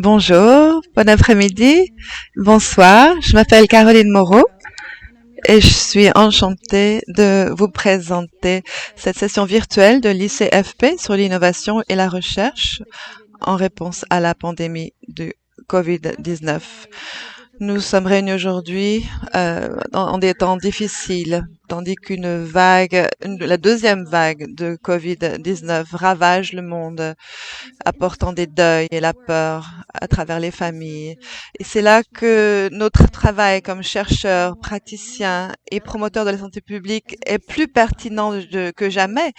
Bonjour, bon après-midi, bonsoir. Je m'appelle Caroline Moreau et je suis enchantée de vous présenter cette session virtuelle de l'ICFP sur l'innovation et la recherche en réponse à la pandémie du COVID-19. Nous sommes réunis aujourd'hui en des temps difficiles, tandis la deuxième vague de COVID-19 ravage le monde, apportant des deuils et la peur à travers les familles. Et c'est là que notre travail comme chercheurs, praticiens et promoteurs de la santé publique est plus pertinent que jamais,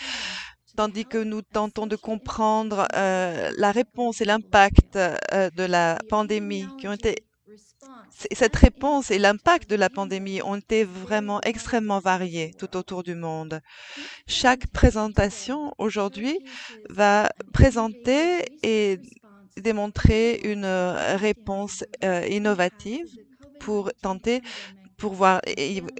tandis que nous tentons de comprendre la réponse et l'impact de la pandémie qui ont été cette réponse et l'impact de la pandémie ont été vraiment extrêmement variés tout autour du monde. Chaque présentation aujourd'hui va présenter et démontrer une réponse innovative pour tenter, pour voir,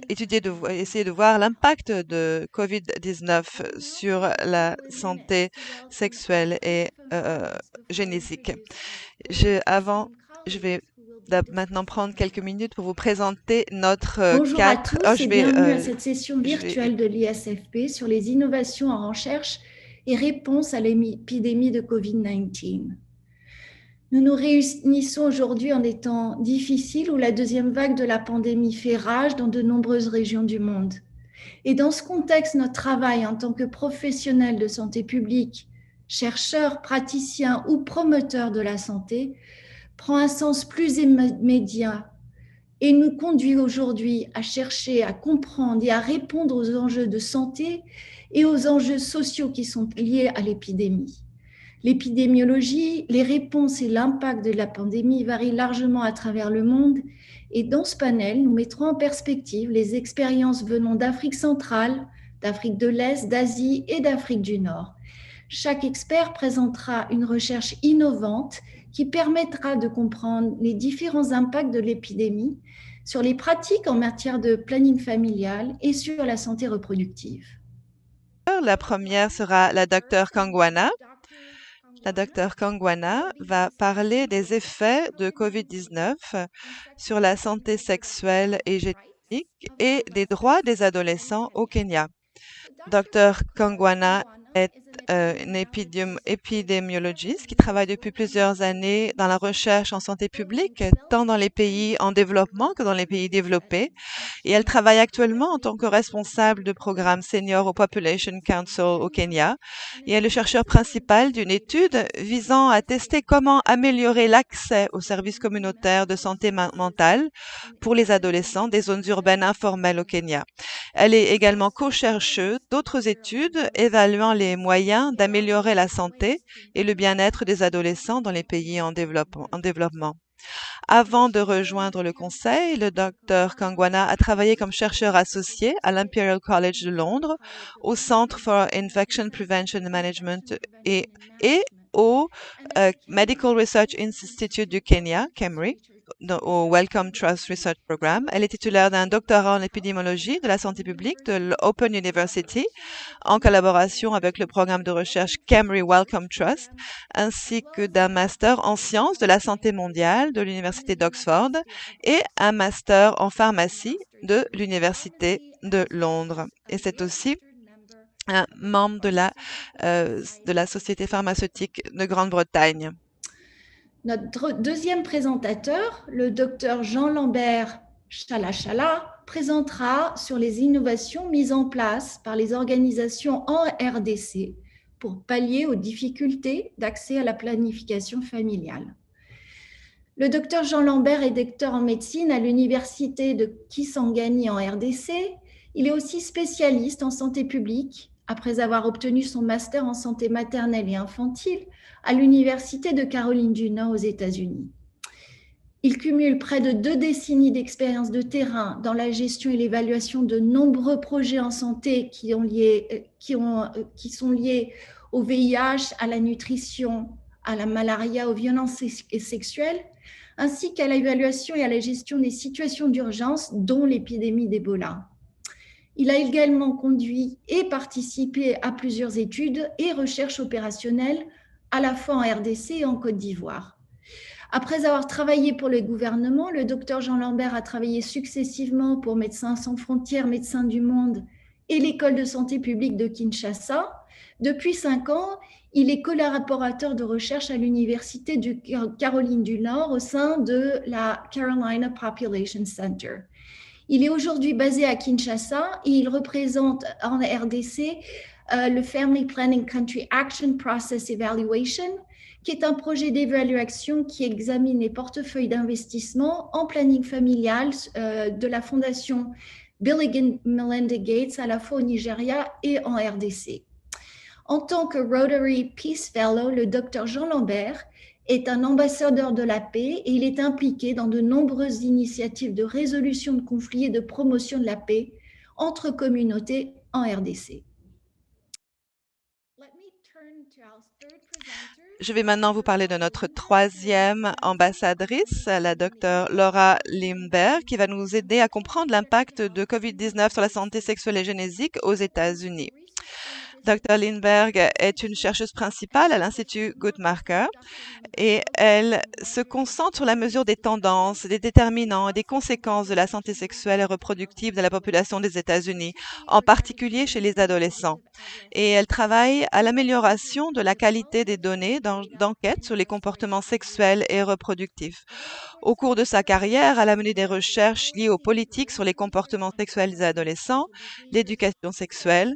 étudier, essayer de voir l'impact de COVID-19 sur la santé sexuelle et génétique. Avant, je vais maintenant prendre quelques minutes pour vous présenter notre Bonjour à quatre. Oh, tous et bienvenue à cette session virtuelle de l'ISFP sur les innovations en recherche et réponse à l'épidémie de Covid-19. Nous nous réunissons aujourd'hui en des temps difficiles où la deuxième vague de la pandémie fait rage dans de nombreuses régions du monde. Et dans ce contexte, notre travail en tant que professionnels de santé publique, chercheurs, praticiens ou promoteurs de la santé prend un sens plus immédiat et nous conduit aujourd'hui à chercher à comprendre et à répondre aux enjeux de santé et aux enjeux sociaux qui sont liés à l'épidémie. L'épidémiologie, les réponses et l'impact de la pandémie varient largement à travers le monde et dans ce panel, nous mettrons en perspective les expériences venant d'Afrique centrale, d'Afrique de l'Est, d'Asie et d'Afrique du Nord. Chaque expert présentera une recherche innovante qui permettra de comprendre les différents impacts de l'épidémie sur les pratiques en matière de planning familial et sur la santé reproductive. La première sera la docteure Kangwana. La docteure Kangwana va parler des effets de COVID-19 sur la santé sexuelle et génétique et des droits des adolescents au Kenya. Dr Kangwana est une épidémiologiste qui travaille depuis plusieurs années dans la recherche en santé publique, tant dans les pays en développement que dans les pays développés. Et elle travaille actuellement en tant que responsable de programme senior au Population Council au Kenya. Et elle est le chercheur principal d'une étude visant à tester comment améliorer l'accès aux services communautaires de santé mentale pour les adolescents des zones urbaines informelles au Kenya. Elle est également co-chercheuse d'autres études évaluant les moyens d'améliorer la santé et le bien-être des adolescents dans les pays en développement. Avant de rejoindre le conseil, le docteur Kangwana a travaillé comme chercheur associé à l'Imperial College de Londres, au Centre for Infection Prevention and Management et au Medical Research Institute du Kenya, KEMRI, au Wellcome Trust Research Program. Elle est titulaire d'un doctorat en épidémiologie de la santé publique de l'Open University en collaboration avec le programme de recherche KEMRI Wellcome Trust, ainsi que d'un master en sciences de la santé mondiale de l'Université d'Oxford et un master en pharmacie de l'Université de Londres. Et c'est aussi un membre de la Société pharmaceutique de Grande-Bretagne. Notre deuxième présentateur, le docteur Jean-Lambert Chalachala, présentera sur les innovations mises en place par les organisations en RDC pour pallier aux difficultés d'accès à la planification familiale. Le docteur Jean Lambert est docteur en médecine à l'université de Kisangani en RDC. Il est aussi spécialiste en santé publique après avoir obtenu son master en santé maternelle et infantile à l'université de Caroline du Nord aux États-Unis. Il cumule près de 2 décennies d'expérience de terrain dans la gestion et l'évaluation de nombreux projets en santé qui sont liés au VIH, à la nutrition, à la malaria, aux violences sexuelles, ainsi qu'à l'évaluation et à la gestion des situations d'urgence, dont l'épidémie d'Ebola. Il a également conduit et participé à plusieurs études et recherches opérationnelles, à la fois en RDC et en Côte d'Ivoire. Après avoir travaillé pour le gouvernement, le docteur Jean Lambert a travaillé successivement pour Médecins sans frontières, Médecins du monde et l'École de santé publique de Kinshasa. Depuis 5 ans, il est collaborateur de recherche à l'Université de Caroline du Nord au sein de la Carolina Population Center. Il est aujourd'hui basé à Kinshasa et il représente en RDC le Family Planning Country Action Process Evaluation, qui est un projet d'évaluation qui examine les portefeuilles d'investissement en planning familial de la fondation Bill et Melinda Gates à la fois au Nigeria et en RDC. En tant que Rotary Peace Fellow, le Dr Jean Lambert est un ambassadeur de la paix et il est impliqué dans de nombreuses initiatives de résolution de conflits et de promotion de la paix entre communautés en RDC. Je vais maintenant vous parler de notre troisième ambassadrice, la docteure Laura Lindberg, qui va nous aider à comprendre l'impact de COVID-19 sur la santé sexuelle et génétique aux États-Unis. Dr. Lindberg est une chercheuse principale à l'Institut Guttmacher et elle se concentre sur la mesure des tendances, des déterminants et des conséquences de la santé sexuelle et reproductive de la population des États-Unis, en particulier chez les adolescents. Et elle travaille à l'amélioration de la qualité des données d'enquête sur les comportements sexuels et reproductifs. Au cours de sa carrière, elle a mené des recherches liées aux politiques sur les comportements sexuels des adolescents, l'éducation sexuelle,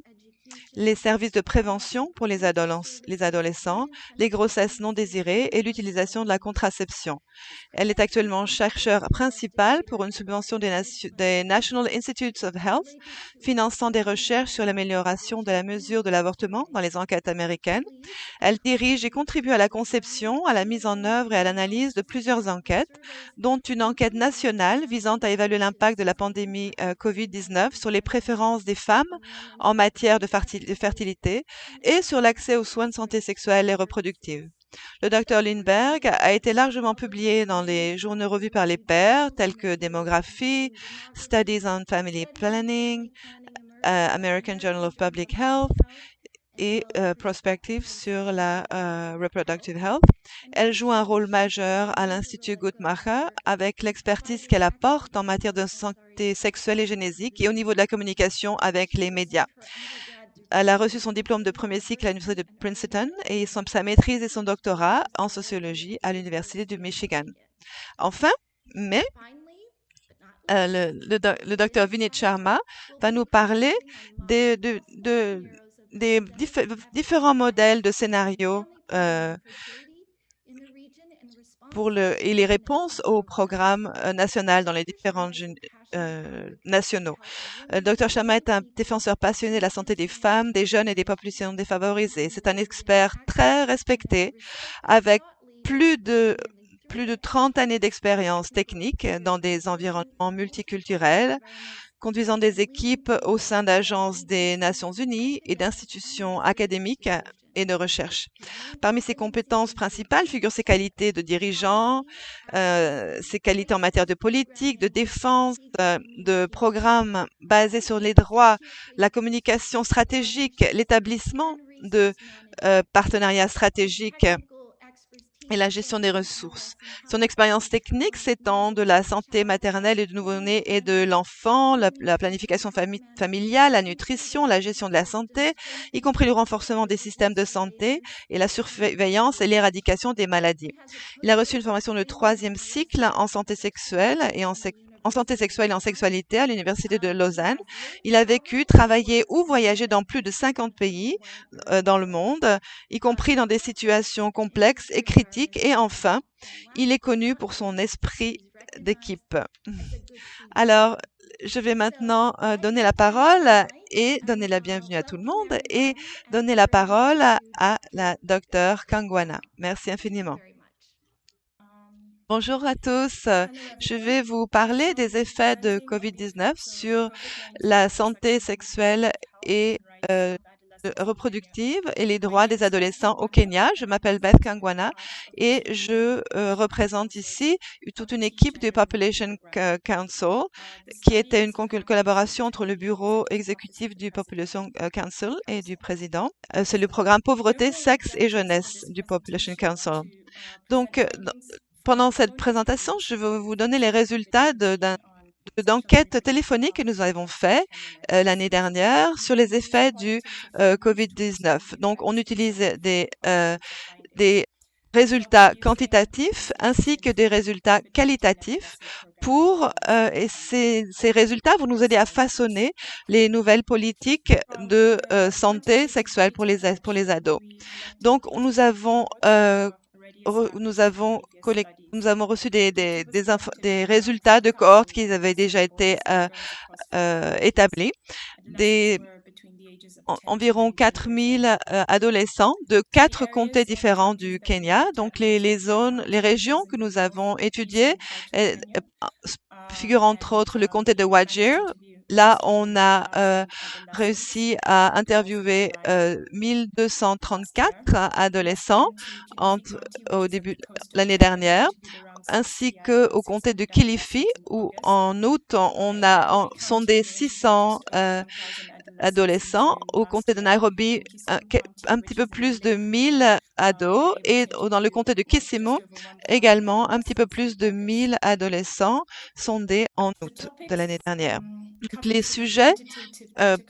les services de prévention pour les adolescents, les grossesses non désirées et l'utilisation de la contraception. Elle est actuellement chercheure principale pour une subvention des National Institutes of Health, finançant des recherches sur l'amélioration de la mesure de l'avortement dans les enquêtes américaines. Elle dirige et contribue à la conception, à la mise en œuvre et à l'analyse de plusieurs enquêtes, dont une enquête nationale visant à évaluer l'impact de la pandémie COVID-19 sur les préférences des femmes en matière de fertilité et sur l'accès aux soins de santé sexuelle et reproductive. Le Dr Lindberg a été largement publié dans les journaux revus par les pairs tels que Démographie, Studies on Family Planning, American Journal of Public Health et Prospective sur la Reproductive Health. Elle joue un rôle majeur à l'Institut Guttmacher avec l'expertise qu'elle apporte en matière de santé sexuelle et génétique et au niveau de la communication avec les médias. Elle a reçu son diplôme de premier cycle à l'Université de Princeton et sa maîtrise et son doctorat en sociologie à l'Université du Michigan. Enfin, le docteur Vinit Sharma va nous parler des différents modèles de scénarios et les réponses au programme national dans les différents nationaux. Dr Sharma est un défenseur passionné de la santé des femmes, des jeunes et des populations défavorisées. C'est un expert très respecté avec plus de 30 années d'expérience technique dans des environnements multiculturels, conduisant des équipes au sein d'agences des Nations Unies et d'institutions académiques et de recherche. Parmi ses compétences principales figurent ses qualités de dirigeant, ses qualités en matière de politique, de défense, de programmes basés sur les droits, la communication stratégique, l'établissement de partenariats stratégiques et la gestion des ressources. Son expérience technique s'étend de la santé maternelle et du nouveau-né et de l'enfant, la planification familiale, la nutrition, la gestion de la santé, y compris le renforcement des systèmes de santé et la surveillance et l'éradication des maladies. Il a reçu une formation de 3e cycle en santé sexuelle et en sexualité à l'Université de Lausanne. Il a vécu, travaillé ou voyagé dans plus de 50 pays dans le monde, y compris dans des situations complexes et critiques. Et enfin, il est connu pour son esprit d'équipe. Alors, je vais maintenant donner la parole et donner la bienvenue à tout le monde et donner la parole à la docteure Kangwana. Merci infiniment. Bonjour à tous. Je vais vous parler des effets de COVID-19 sur la santé sexuelle et reproductive et les droits des adolescents au Kenya. Je m'appelle Beth Kangwana et je représente ici toute une équipe du Population Council qui était une collaboration entre le bureau exécutif du Population Council et du président. C'est le programme Pauvreté, Sexe et Jeunesse du Population Council. Donc, pendant cette présentation, je vais vous donner les résultats d'enquêtes téléphoniques que nous avons fait l'année dernière sur les effets du COVID-19. Donc, on utilise des résultats quantitatifs ainsi que des résultats qualitatifs et ces résultats vont nous aider à façonner les nouvelles politiques de santé sexuelle pour les ados. Donc, nous avons reçu des résultats de cohortes qui avaient déjà été établis. Environ 4000 adolescents de 4 comtés différents du Kenya. Donc, les régions que nous avons étudiées figurent entre autres le comté de Wajir. Là, on a réussi à interviewer 1234 adolescents au début de l'année dernière, ainsi qu'au comté de Kilifi, où en août, on a sondé 600 adolescents. Au comté de Nairobi, un petit peu plus de 1000 ados. Et dans le comté de Kisumu, également un petit peu plus de 1000 adolescents sondés en août de l'année dernière. Donc, les sujets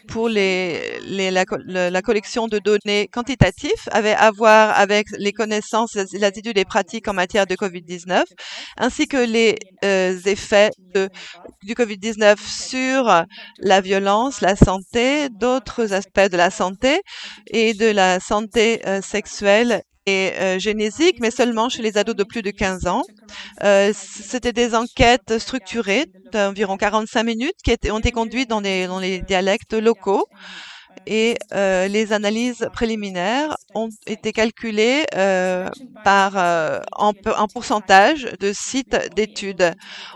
pour la collection de données quantitatives avaient à voir avec les connaissances, les attitudes et pratiques en matière de COVID-19, ainsi que les effets du COVID-19 sur la violence, la santé, d'autres aspects de la santé et de la santé sexuelle et génésique, mais seulement chez les ados de plus de 15 ans. C'était des enquêtes structurées d'environ 45 minutes qui ont été conduites dans les dialectes locaux et les analyses préliminaires ont été calculées en pourcentage de sites d'études.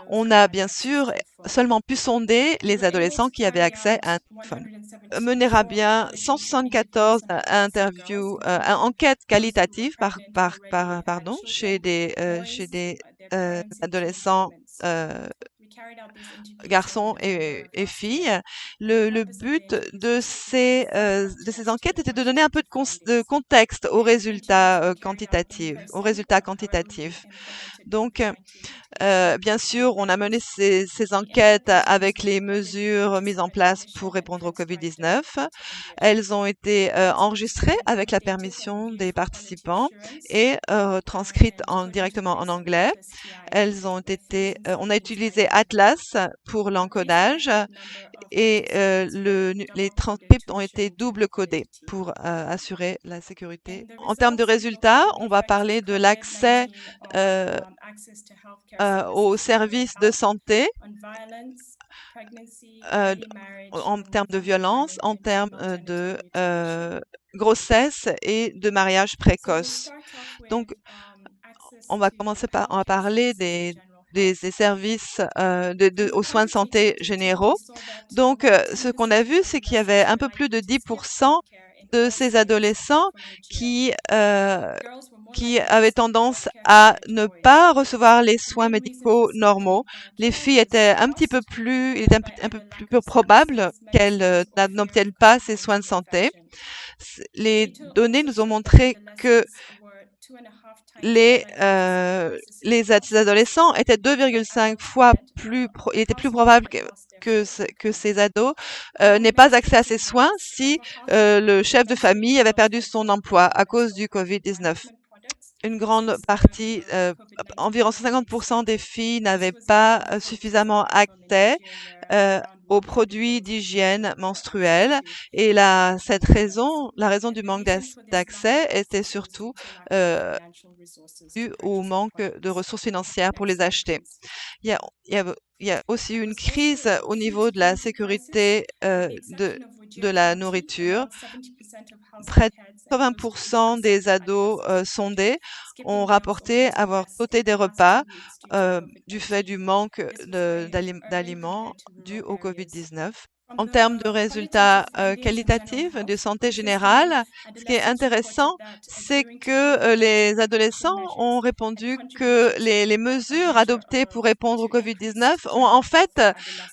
On a bien sûr seulement pu sonder les adolescents qui avaient accès à un téléphone. Mener à bien 174 enquêtes qualitatives chez des adolescents garçons et filles. Le but de ces enquêtes était de donner un peu de contexte aux résultats quantitatifs. Donc, bien sûr, on a mené ces enquêtes avec les mesures mises en place pour répondre au COVID-19. Elles ont été enregistrées avec la permission des participants et transcrites directement en anglais. On a utilisé Atlas pour l'encodage et les transcripts ont été double codés pour assurer la sécurité. En termes de résultats, on va parler de l'accès aux services de santé en termes de violence, en termes de grossesse et de mariage précoce. Donc, on va commencer par parler des services aux soins de santé généraux. Donc, ce qu'on a vu, c'est qu'il y avait un peu plus de 10% de ces adolescents qui avaient tendance à ne pas recevoir les soins médicaux normaux. Les filles étaient il était un peu plus probable qu'elles n'obtiennent pas ces soins de santé. Les données nous ont montré que les adolescents étaient 2,5 fois il était plus probable que ces ados n'aient pas accès à ces soins si le chef de famille avait perdu son emploi à cause du COVID-19. Une grande partie, environ 50% des filles n'avaient pas suffisamment accès aux produits d'hygiène menstruelle et la raison du manque d'accès était surtout due au manque de ressources financières pour les acheter. Il y a aussi une crise au niveau de la sécurité de la nourriture. Près de 80% des ados sondés ont rapporté avoir sauté des repas du fait du manque d'aliments dû au COVID-19. en termes de résultats qualitatifs de santé générale, ce qui est intéressant, c'est que les adolescents ont répondu que les mesures adoptées pour répondre au Covid-19 ont en fait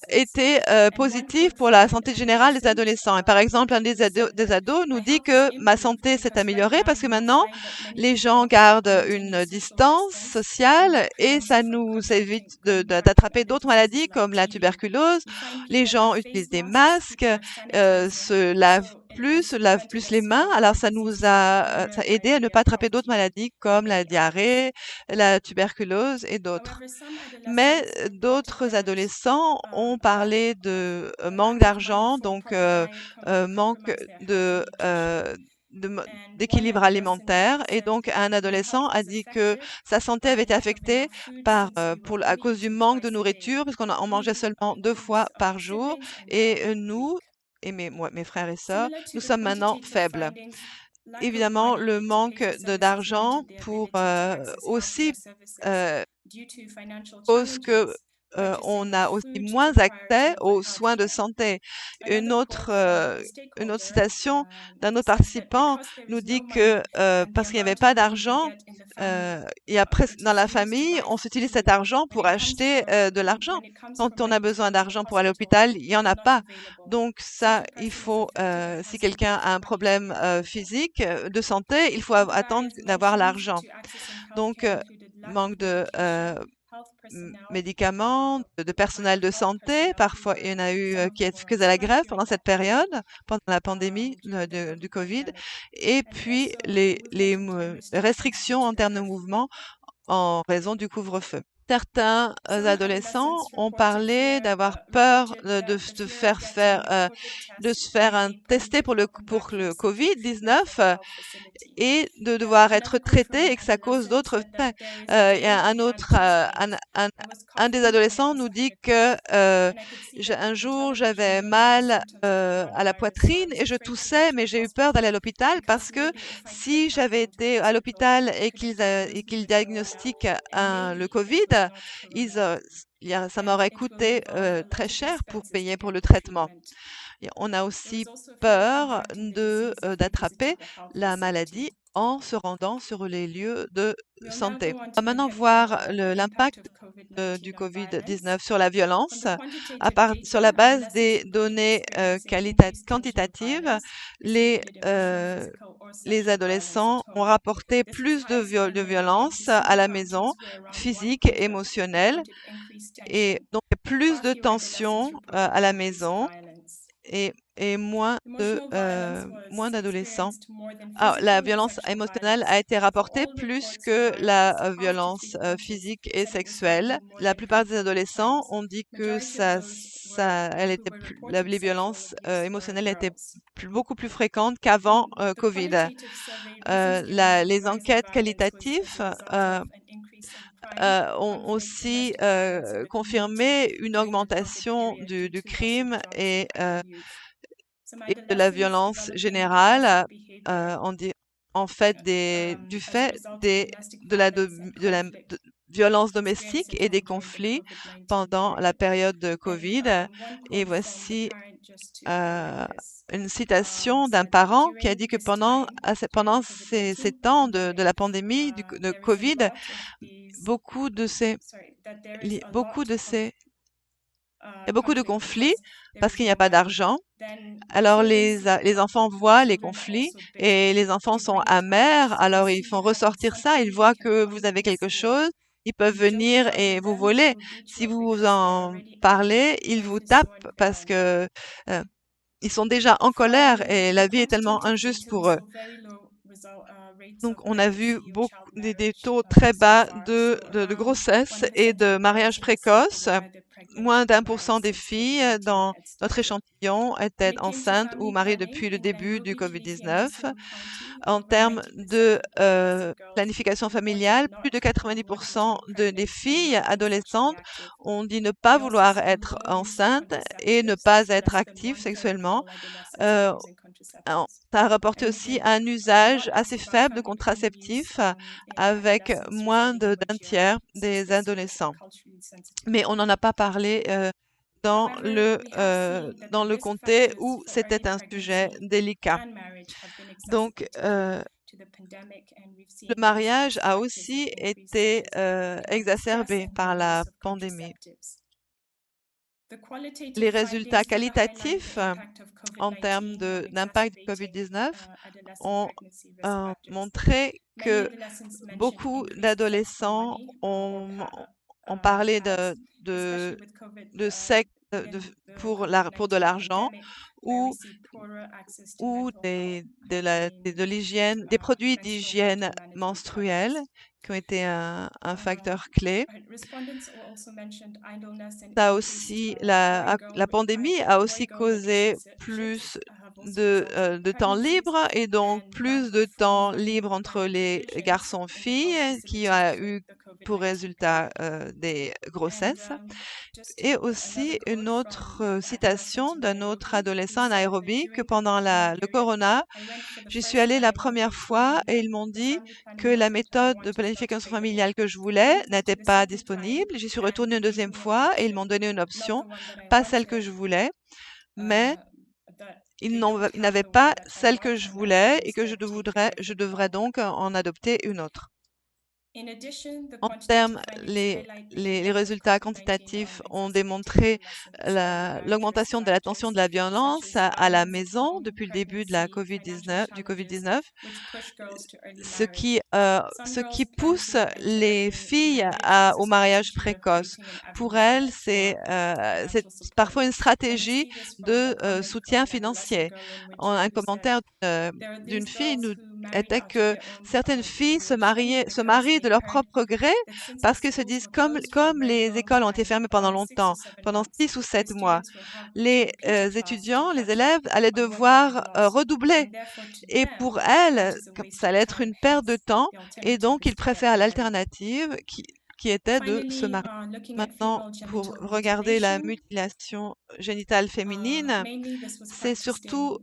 été positives pour la santé générale des adolescents. Et par exemple, un des ados nous dit que ma santé s'est améliorée parce que maintenant, les gens gardent une distance sociale et ça nous évite d'attraper d'autres maladies comme la tuberculose. Les gens utilisent des masques, se lavent plus les mains. Alors ça a aidé à ne pas attraper d'autres maladies comme la diarrhée, la tuberculose et d'autres. Mais d'autres adolescents ont parlé de manque d'argent, donc manque de mo- d'équilibre alimentaire. Et donc, un adolescent a dit que sa santé avait été affectée à cause du manque de nourriture, parce on mangeait seulement 2 fois par jour. Et nous, et mes frères et sœurs, nous sommes maintenant faibles. Évidemment, le manque d'argent pour aussi euh, cause que on a aussi moins accès aux soins de santé. Une autre, euh, une autre citation d'un autre participant nous dit que parce qu'il n'y avait pas d'argent, il y a presque dans la famille, on s'utilise cet argent pour acheter de l'argent. Quand on a besoin d'argent pour aller à l'hôpital, il n'y en a pas. Donc ça, il faut, si quelqu'un a un problème physique, de santé, il faut attendre d'avoir l'argent. Donc, manque de médicaments, de personnel de santé. Parfois, il y en a eu qui faisaient la grève pendant cette période, pendant la pandémie du Covid. Et puis, les restrictions en termes de mouvement en raison du couvre-feu. Certains adolescents ont parlé d'avoir peur de se faire tester pour le Covid-19 et de devoir être traité et que ça cause d'autres faits. Il y a un des adolescents nous dit que un jour j'avais mal à la poitrine et je toussais, mais j'ai eu peur d'aller à l'hôpital parce que si j'avais été à l'hôpital et qu'ils diagnostiquent le Covid, ça m'aurait coûté très cher pour payer pour le traitement. Et on a aussi peur d'attraper la maladie en se rendant sur les lieux de santé. On va maintenant voir l'impact du Covid-19 sur la violence. Sur la base des données quantitatives, les adolescents ont rapporté plus de violence à la maison, physique et émotionnelle, et donc plus de tensions à la maison et moins d'adolescents. Ah, la violence émotionnelle a été rapportée plus que la violence physique et sexuelle. La plupart des adolescents ont dit que les violences émotionnelles étaient beaucoup plus fréquentes qu'avant Covid. Les enquêtes qualitatives ont aussi confirmé une augmentation du crime et de la violence générale, on dit en fait du fait de violence domestique et des conflits pendant la période de Covid. Et voici euh, une citation d'un parent qui a dit que pendant ces temps de la pandémie de Covid, beaucoup de ces, beaucoup de ces, il y a beaucoup de conflits parce qu'il n'y a pas d'argent. Alors les enfants voient les conflits et les enfants sont amers, alors ils font ressortir ça, ils voient que vous avez quelque chose, ils peuvent venir et vous voler. Si vous en parlez, ils vous tapent parce que euh, ils sont déjà en colère et la vie est tellement injuste pour eux. Donc, on a vu des taux très bas de grossesse et de mariage précoce. Moins d'1% des filles dans notre échantillon étaient enceintes ou mariées depuis le début du Covid-19. En termes de planification familiale, plus de 90% des filles adolescentes ont dit ne pas vouloir être enceintes et ne pas être actives sexuellement. Euh, Ça a rapporté aussi un usage assez faible de contraceptifs avec moins d'un tiers des adolescents. Mais on n'en a pas parlé dans le comté où c'était un sujet délicat. Donc, le mariage a aussi été exacerbé par la pandémie. Les résultats qualitatifs en termes d'impact du COVID-19 ont montré que beaucoup d'adolescents ont parlé de secte pour de l'argent ou de l'hygiène, des produits d'hygiène menstruelle qui ont été un facteur clé. La pandémie a aussi causé plus de temps libre et donc plus de temps libre entre les garçons-filles qui a eu pour résultat des grossesses. Et aussi une autre citation d'un autre adolescent à Nairobi que pendant le corona, j'y suis allée la première fois et ils m'ont dit que la méthode de planification familiale que je voulais n'était pas disponible. J'y suis retournée une deuxième fois et ils m'ont donné une option, pas celle que je voulais, mais ils n'avaient pas celle que je voulais et que je devrais donc en adopter une autre. En termes, les résultats quantitatifs ont démontré l'augmentation de la tension de la violence à la maison depuis le début de du COVID-19, ce qui pousse les filles au mariage précoce. Pour elles, c'est parfois une stratégie de soutien financier. Un commentaire d'une fille était que certaines filles se marient de leur propre gré parce qu'elles se disent comme les écoles ont été fermées pendant longtemps, pendant 6 ou 7 mois, les étudiants, les élèves allaient devoir redoubler. Et pour elles, ça allait être une perte de temps et donc ils préfèrent l'alternative qui était de se marier. Maintenant, pour regarder la mutilation génitale féminine, c'est surtout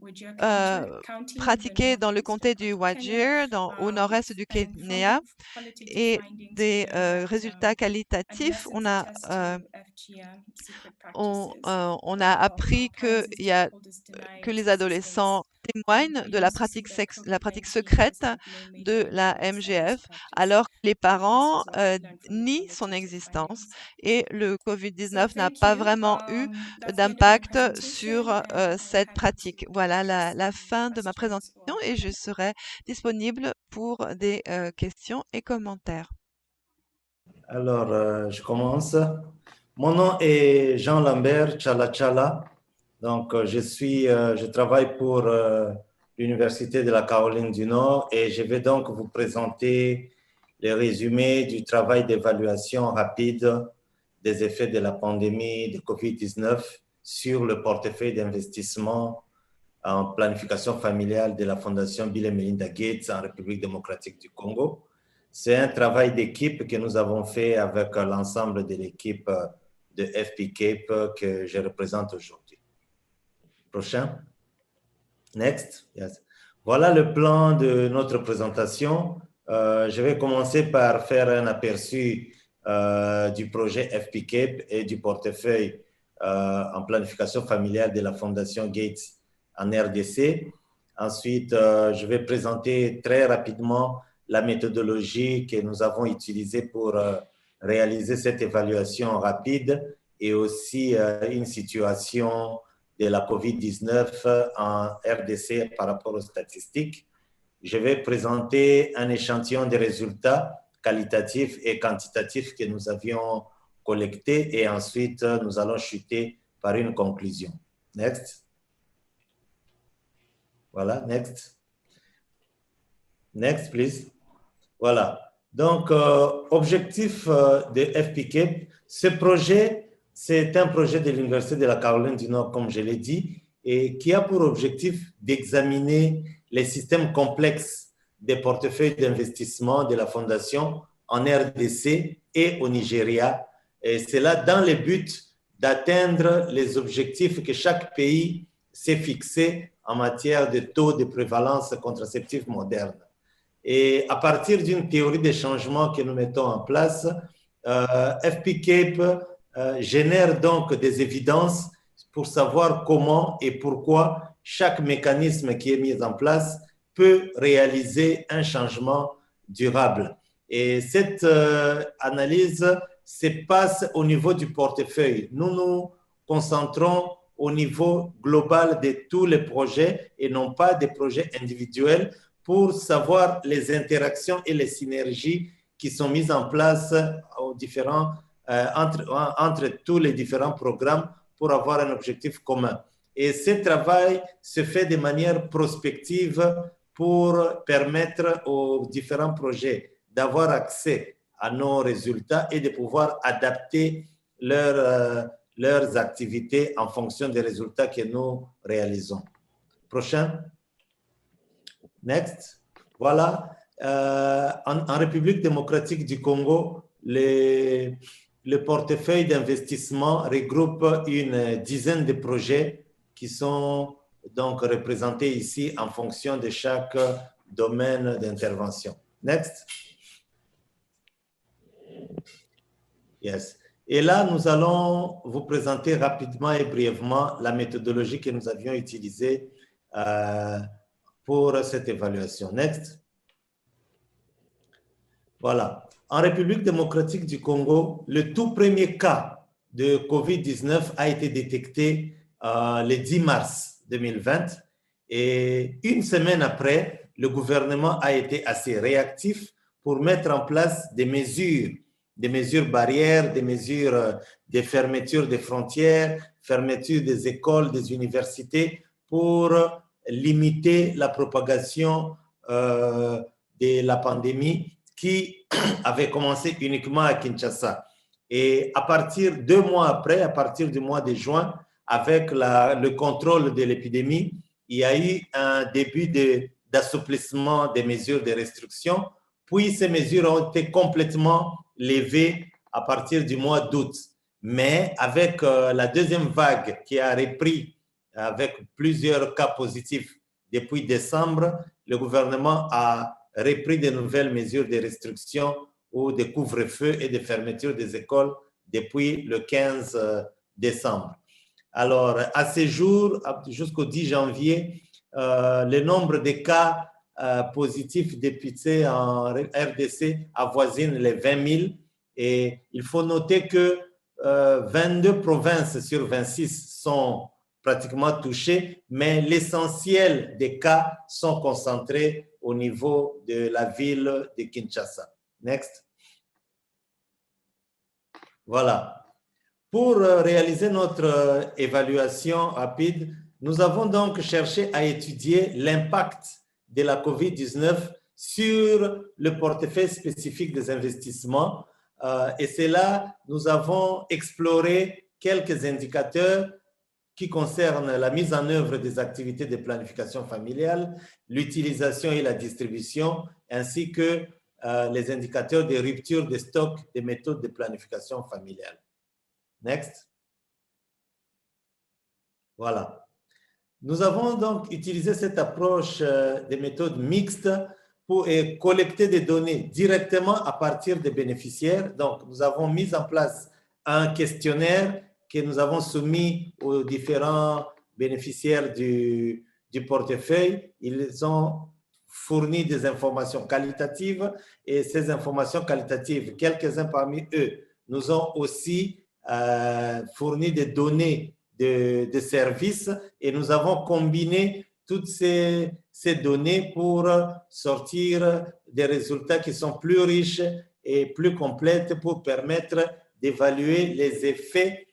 pratiqué dans le comté du Wajir, au nord-est du Kenya, et des résultats qualitatifs. On a appris que les adolescents témoignent de la pratique secrète de la MGF, alors que les parents nient son existence. Et le COVID-19 n'a pas vraiment eu d'impact sur cette pratique. Voilà la fin de ma présentation et je serai disponible pour des questions et commentaires. Alors, je commence. Mon nom est Jean Lambert Chala Chala. Donc, je travaille pour l'Université de la Caroline du Nord et je vais donc vous présenter les résumés du travail d'évaluation rapide des effets de la pandémie de COVID-19 sur le portefeuille d'investissement en planification familiale de la Fondation Bill et Melinda Gates en République démocratique du Congo. C'est un travail d'équipe que nous avons fait avec l'ensemble de l'équipe de FP Cape que je représente aujourd'hui. Prochain. Next. Yes. Voilà le plan de notre présentation. Je vais commencer par faire un aperçu du projet FP Cape et du portefeuille en planification familiale de la Fondation Gates en RDC. Ensuite, je vais présenter très rapidement la méthodologie que nous avons utilisée pour réaliser cette évaluation rapide et aussi une situation de la COVID-19 en RDC par rapport aux statistiques. Je vais présenter un échantillon de résultats qualitatifs et quantitatifs que nous avions collectés et ensuite nous allons chuter par une conclusion. Next. Voilà, next. Next, please. Voilà. Donc, objectif de FPCAP, ce projet, c'est un projet de l'Université de la Caroline du Nord, comme je l'ai dit, et qui a pour objectif d'examiner les systèmes complexes des portefeuilles d'investissement de la Fondation en RDC et au Nigeria. Et c'est là dans le but d'atteindre les objectifs que chaque pays s'est fixé en matière de taux de prévalence contraceptive moderne. Et à partir d'une théorie des changements que nous mettons en place, FP Cape génère donc des évidences pour savoir comment et pourquoi chaque mécanisme qui est mis en place peut réaliser un changement durable. Et cette analyse se passe au niveau du portefeuille. Nous nous concentrons au niveau global de tous les projets et non pas des projets individuels pour savoir les interactions et les synergies qui sont mises en place aux différents, entre tous les différents programmes pour avoir un objectif commun. Et ce travail se fait de manière prospective pour permettre aux différents projets d'avoir accès à nos résultats et de pouvoir adapter leurs activités en fonction des résultats que nous réalisons. Prochain. Next. Voilà. En République démocratique du Congo, le portefeuille d'investissement regroupe une dizaine de projets qui sont donc représentés ici en fonction de chaque domaine d'intervention. Next. Yes. Et là, nous allons vous présenter rapidement et brièvement la méthodologie que nous avions utilisée pour cette évaluation. Next. Voilà. En République démocratique du Congo, le tout premier cas de COVID-19 a été détecté le 10 mars 2020 et une semaine après, le gouvernement a été assez réactif pour mettre en place des mesures barrières, des mesures de fermeture des frontières, fermeture des écoles, des universités pour limiter la propagation de la pandémie qui avait commencé uniquement à Kinshasa. Et à partir 2 mois après, à partir du mois de juin, avec le contrôle de l'épidémie, il y a eu un début d'assouplissement des mesures de restriction, puis ces mesures ont été complètement levées à partir du mois d'août. Mais avec la deuxième vague qui a repris avec plusieurs cas positifs depuis décembre, le gouvernement a repris de nouvelles mesures de restriction ou de couvre-feu et de fermeture des écoles depuis le 15 décembre. Alors, à ce jour, jusqu'au 10 janvier, le nombre de cas positifs dépités en RDC avoisine les 20 000 et il faut noter que 22 provinces sur 26 sont pratiquement touchées, mais l'essentiel des cas sont concentrés au niveau de la ville de Kinshasa. Next. Voilà. Pour réaliser notre évaluation rapide, nous avons donc cherché à étudier l'impact de la COVID-19 sur le portefeuille spécifique des investissements. Et c'est là, nous avons exploré quelques indicateurs qui concernent la mise en œuvre des activités de planification familiale, l'utilisation et la distribution, ainsi que les indicateurs de rupture des stocks des méthodes de planification familiale. Next. Voilà. Nous avons donc utilisé cette approche des méthodes mixtes pour collecter des données directement à partir des bénéficiaires. Donc, nous avons mis en place un questionnaire que nous avons soumis aux différents bénéficiaires du portefeuille. Ils ont fourni des informations qualitatives et ces informations qualitatives, quelques-uns parmi eux, nous ont aussi fourni des données de services et nous avons combiné toutes ces données pour sortir des résultats qui sont plus riches et plus complètes pour permettre d'évaluer les effets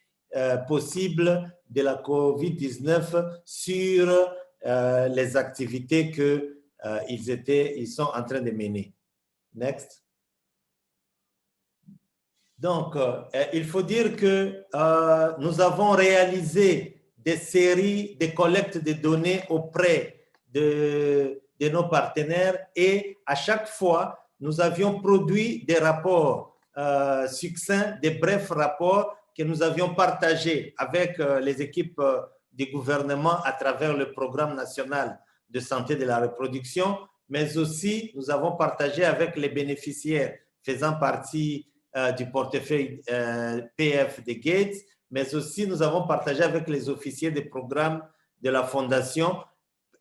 possibles de la COVID-19 sur les activités qu'ils sont en train de mener. Next. Donc, il faut dire que nous avons réalisé des séries de collectes de données auprès de nos partenaires et à chaque fois, nous avions produit des rapports succincts, des brefs rapports que nous avions partagés avec les équipes du gouvernement à travers le programme national de santé de la reproduction, mais aussi nous avons partagé avec les bénéficiaires faisant partie du portefeuille PF de Gates, mais aussi nous avons partagé avec les officiers des programmes de la Fondation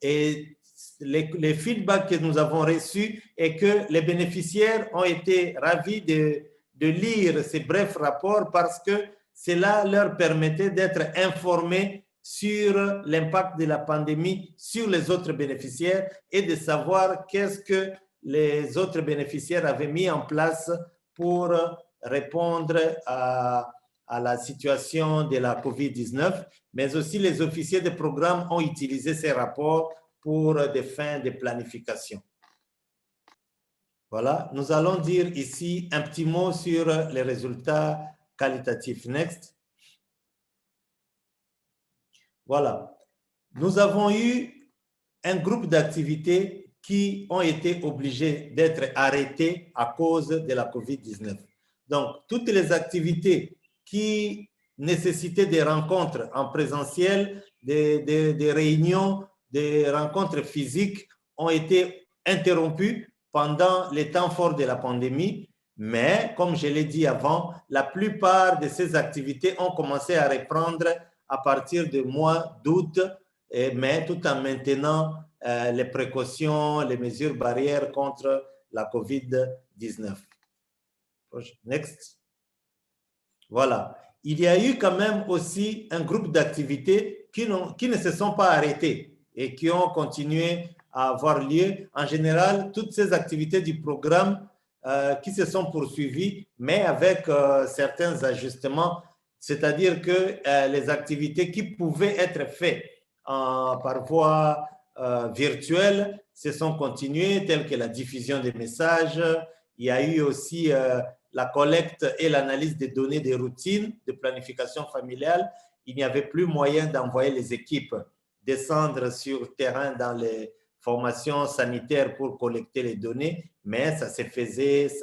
et les feedbacks que nous avons reçus est que les bénéficiaires ont été ravis de lire ces brefs rapports parce que cela leur permettait d'être informés sur l'impact de la pandémie sur les autres bénéficiaires et de savoir qu'est-ce que les autres bénéficiaires avaient mis en place pour répondre à la situation de la COVID-19, mais aussi les officiers de programme ont utilisé ces rapports pour des fins de planification. Voilà, nous allons dire ici un petit mot sur les résultats qualitatifs. Next. Voilà, nous avons eu un groupe d'activités qui ont été obligés d'être arrêtés à cause de la COVID-19. Donc, toutes les activités qui nécessitaient des rencontres en présentiel, des réunions, des rencontres physiques ont été interrompues pendant les temps forts de la pandémie. Mais, comme je l'ai dit avant, la plupart de ces activités ont commencé à reprendre à partir du mois d'août, mais tout en maintenant les précautions, les mesures barrières contre la COVID-19. Next. Voilà. Il y a eu quand même aussi un groupe d'activités qui ne se sont pas arrêtées et qui ont continué à avoir lieu. En général, toutes ces activités du programme qui se sont poursuivies, mais avec certains ajustements, c'est-à-dire que les activités qui pouvaient être faites par voie virtuelle se sont continuées, telles que la diffusion des messages. Il y a eu aussi la collecte et l'analyse des données des routines de planification familiale. Il n'y avait plus moyen d'envoyer les équipes descendre sur le terrain dans les formations sanitaires pour collecter les données, mais ça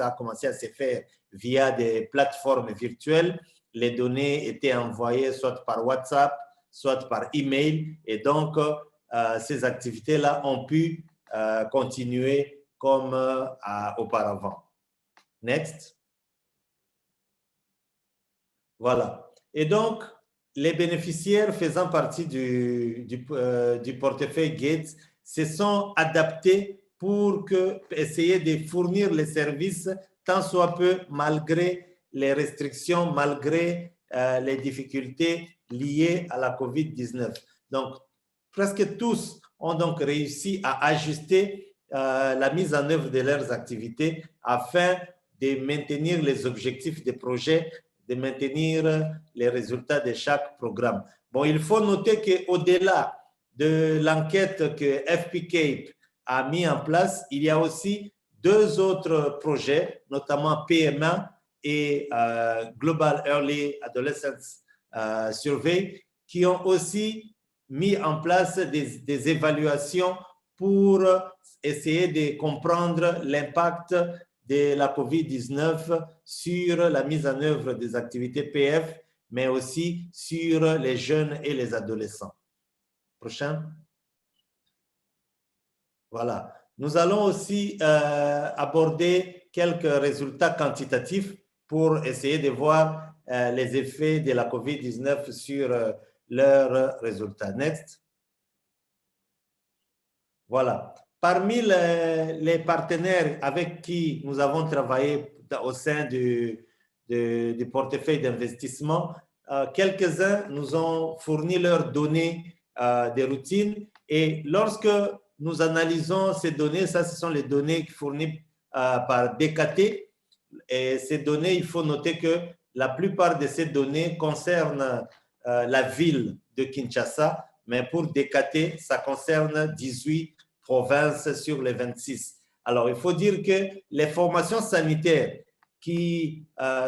a commencé à se faire via des plateformes virtuelles. Les données étaient envoyées soit par WhatsApp, soit par email, et donc ces activités-là ont pu continuer comme auparavant. Next. Voilà. Et donc, les bénéficiaires faisant partie du portefeuille Gates se sont adaptés pour essayer de fournir les services tant soit peu malgré les restrictions, malgré les difficultés liées à la COVID-19. Donc, presque tous ont donc réussi à ajuster la mise en œuvre de leurs activités afin de maintenir les objectifs des projets, de maintenir les résultats de chaque programme. Bon, il faut noter qu'au-delà de l'enquête que FPCAPE a mis en place, il y a aussi deux autres projets, notamment PMA et Global Early Adolescence Survey, qui ont aussi mis en place des évaluations pour essayer de comprendre l'impact de la COVID-19 sur la mise en œuvre des activités PF, mais aussi sur les jeunes et les adolescents. Prochain. Voilà. Nous allons aussi aborder quelques résultats quantitatifs pour essayer de voir les effets de la COVID-19 sur leurs résultats. Next. Voilà. Parmi les partenaires avec qui nous avons travaillé au sein du portefeuille d'investissement, quelques-uns nous ont fourni leurs données de routine et lorsque nous analysons ces données, ça ce sont les données fournies par DKT et ces données, il faut noter que la plupart de ces données concernent la ville de Kinshasa, mais pour DKT, ça concerne 18 provinces sur les 26. Alors, il faut dire que les formations sanitaires qui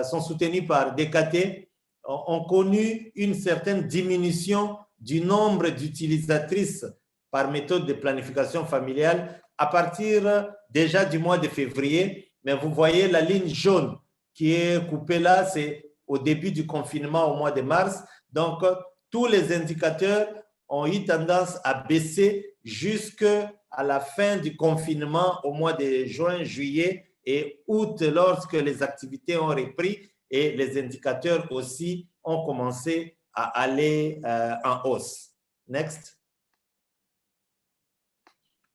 sont soutenues par DKT ont connu une certaine diminution du nombre d'utilisatrices par méthode de planification familiale à partir déjà du mois de février. Mais vous voyez la ligne jaune qui est coupée là, c'est au début du confinement au mois de mars. Donc, tous les indicateurs ont eu tendance à baisser jusqu'à la fin du confinement au mois de juin, juillet. et août, lorsque les activités ont repris et les indicateurs aussi ont commencé à aller en hausse. Next.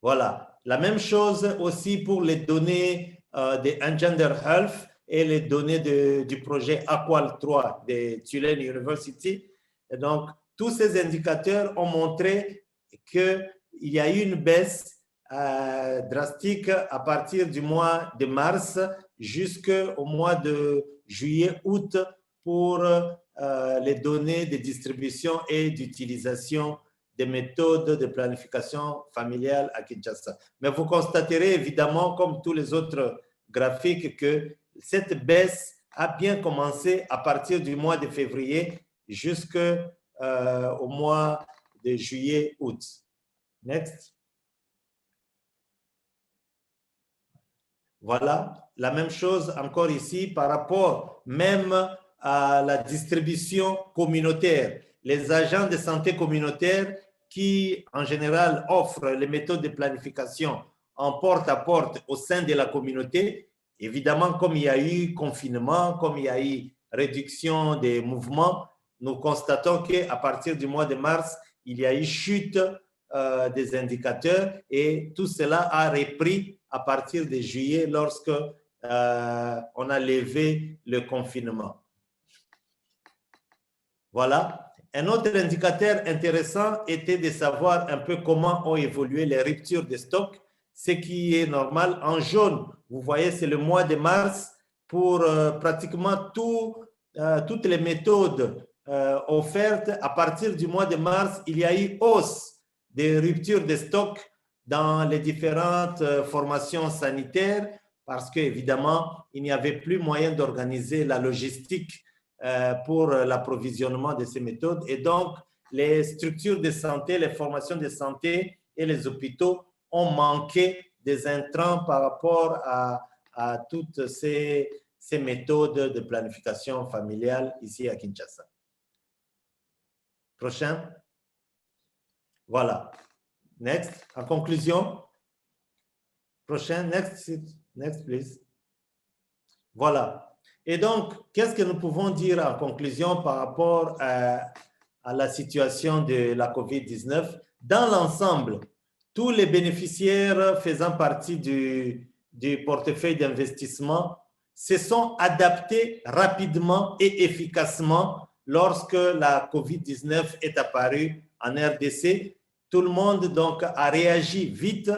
Voilà. La même chose aussi pour les données de Engender Health et les données du projet Aqual 3 de Tulane University. Et donc, tous ces indicateurs ont montré qu'il y a eu une baisse drastique à partir du mois de mars jusqu'au mois de juillet-août pour les données de distribution et d'utilisation des méthodes de planification familiale à Kinshasa. Mais vous constaterez évidemment, comme tous les autres graphiques, que cette baisse a bien commencé à partir du mois de février jusqu'au mois de juillet-août. Next. Voilà, la même chose encore ici par rapport même à la distribution communautaire. Les agents de santé communautaire qui, en général, offrent les méthodes de planification en porte-à-porte au sein de la communauté. Évidemment, comme il y a eu confinement, comme il y a eu réduction des mouvements, nous constatons qu'à partir du mois de mars, il y a eu chute des indicateurs et tout cela a repris à partir de juillet lorsque on a levé le confinement. Voilà. Un autre indicateur intéressant était de savoir un peu comment ont évolué les ruptures de stock, ce qui est normal. En jaune, vous voyez, c'est le mois de mars pour pratiquement toutes les méthodes offertes. À partir du mois de mars, il y a eu hausse des ruptures de stock dans les différentes formations sanitaires parce qu'évidemment, il n'y avait plus moyen d'organiser la logistique pour l'approvisionnement de ces méthodes. Et donc, les structures de santé, les formations de santé et les hôpitaux ont manqué des intrants par rapport à toutes ces méthodes de planification familiale ici à Kinshasa. Prochain. Voilà. Next. En conclusion. Prochain. Next, please. Voilà. Et donc, qu'est-ce que nous pouvons dire en conclusion par rapport à la situation de la COVID-19? Dans l'ensemble, tous les bénéficiaires faisant partie du portefeuille d'investissement se sont adaptés rapidement et efficacement lorsque la COVID-19 est apparue en RDC. Tout le monde donc a réagi vite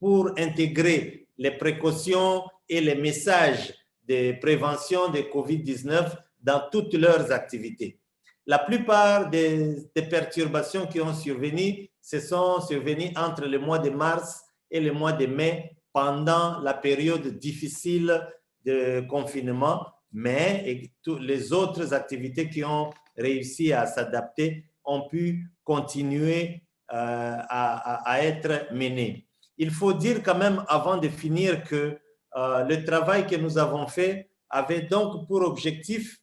pour intégrer les précautions et les messages de prévention de COVID-19 dans toutes leurs activités. La plupart des perturbations qui ont survenu, se sont survenues entre le mois de mars et le mois de mai pendant la période difficile de confinement, mais toutes les autres activités qui ont réussi à s'adapter ont pu continuer à être menées. Il faut dire quand même avant de finir que le travail que nous avons fait avait donc pour objectif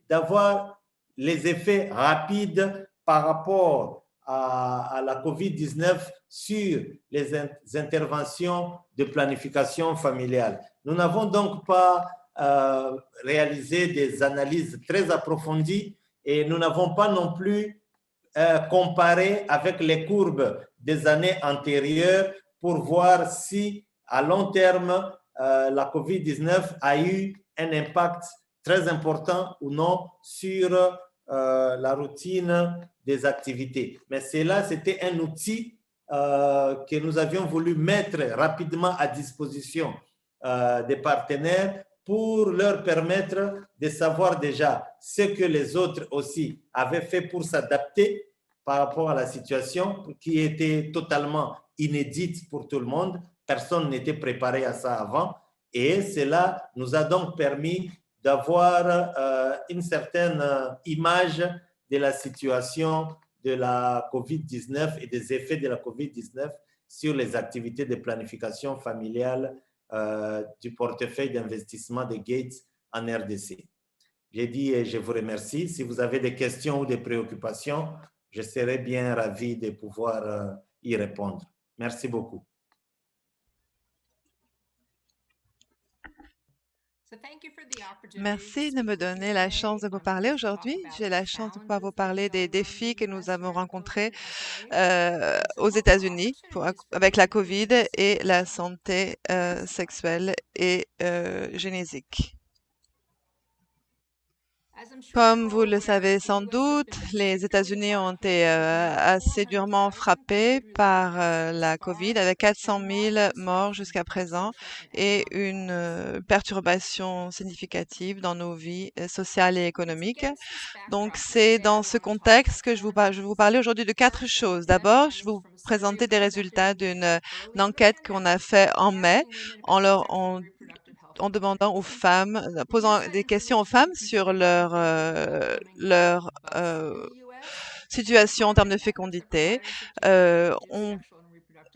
d'avoir les effets rapides par rapport à la COVID-19 sur les interventions de planification familiale. Nous n'avons donc pas réalisé des analyses très approfondies et nous n'avons pas non plus comparé avec les courbes des années antérieures pour voir si à long terme, la COVID-19 a eu un impact très important ou non sur la routine des activités. Mais cela, c'était un outil que nous avions voulu mettre rapidement à disposition des partenaires pour leur permettre de savoir déjà ce que les autres aussi avaient fait pour s'adapter par rapport à la situation qui était totalement inédite pour tout le monde. Personne n'était préparé à ça avant. Et cela nous a donc permis d'avoir une certaine image de la situation de la COVID-19 et des effets de la COVID-19 sur les activités de planification familiale du portefeuille d'investissement de Gates en RDC. J'ai dit et je vous remercie. Si vous avez des questions ou des préoccupations, je serai bien ravi de pouvoir y répondre. Merci beaucoup. Merci de me donner la chance de vous parler aujourd'hui. J'ai la chance de pouvoir vous parler des défis que nous avons rencontrés aux États-Unis avec la COVID et la santé sexuelle et génésique. Comme vous le savez sans doute, les États-Unis ont été assez durement frappés par la COVID, avec 400 000 morts jusqu'à présent et une perturbation significative dans nos vies sociales et économiques. Donc, c'est dans ce contexte que je vais vous parler aujourd'hui de quatre choses. D'abord, je vais vous présenter des résultats d'une enquête qu'on a fait en mai en demandant aux femmes, posant des questions aux femmes sur leur situation en termes de fécondité.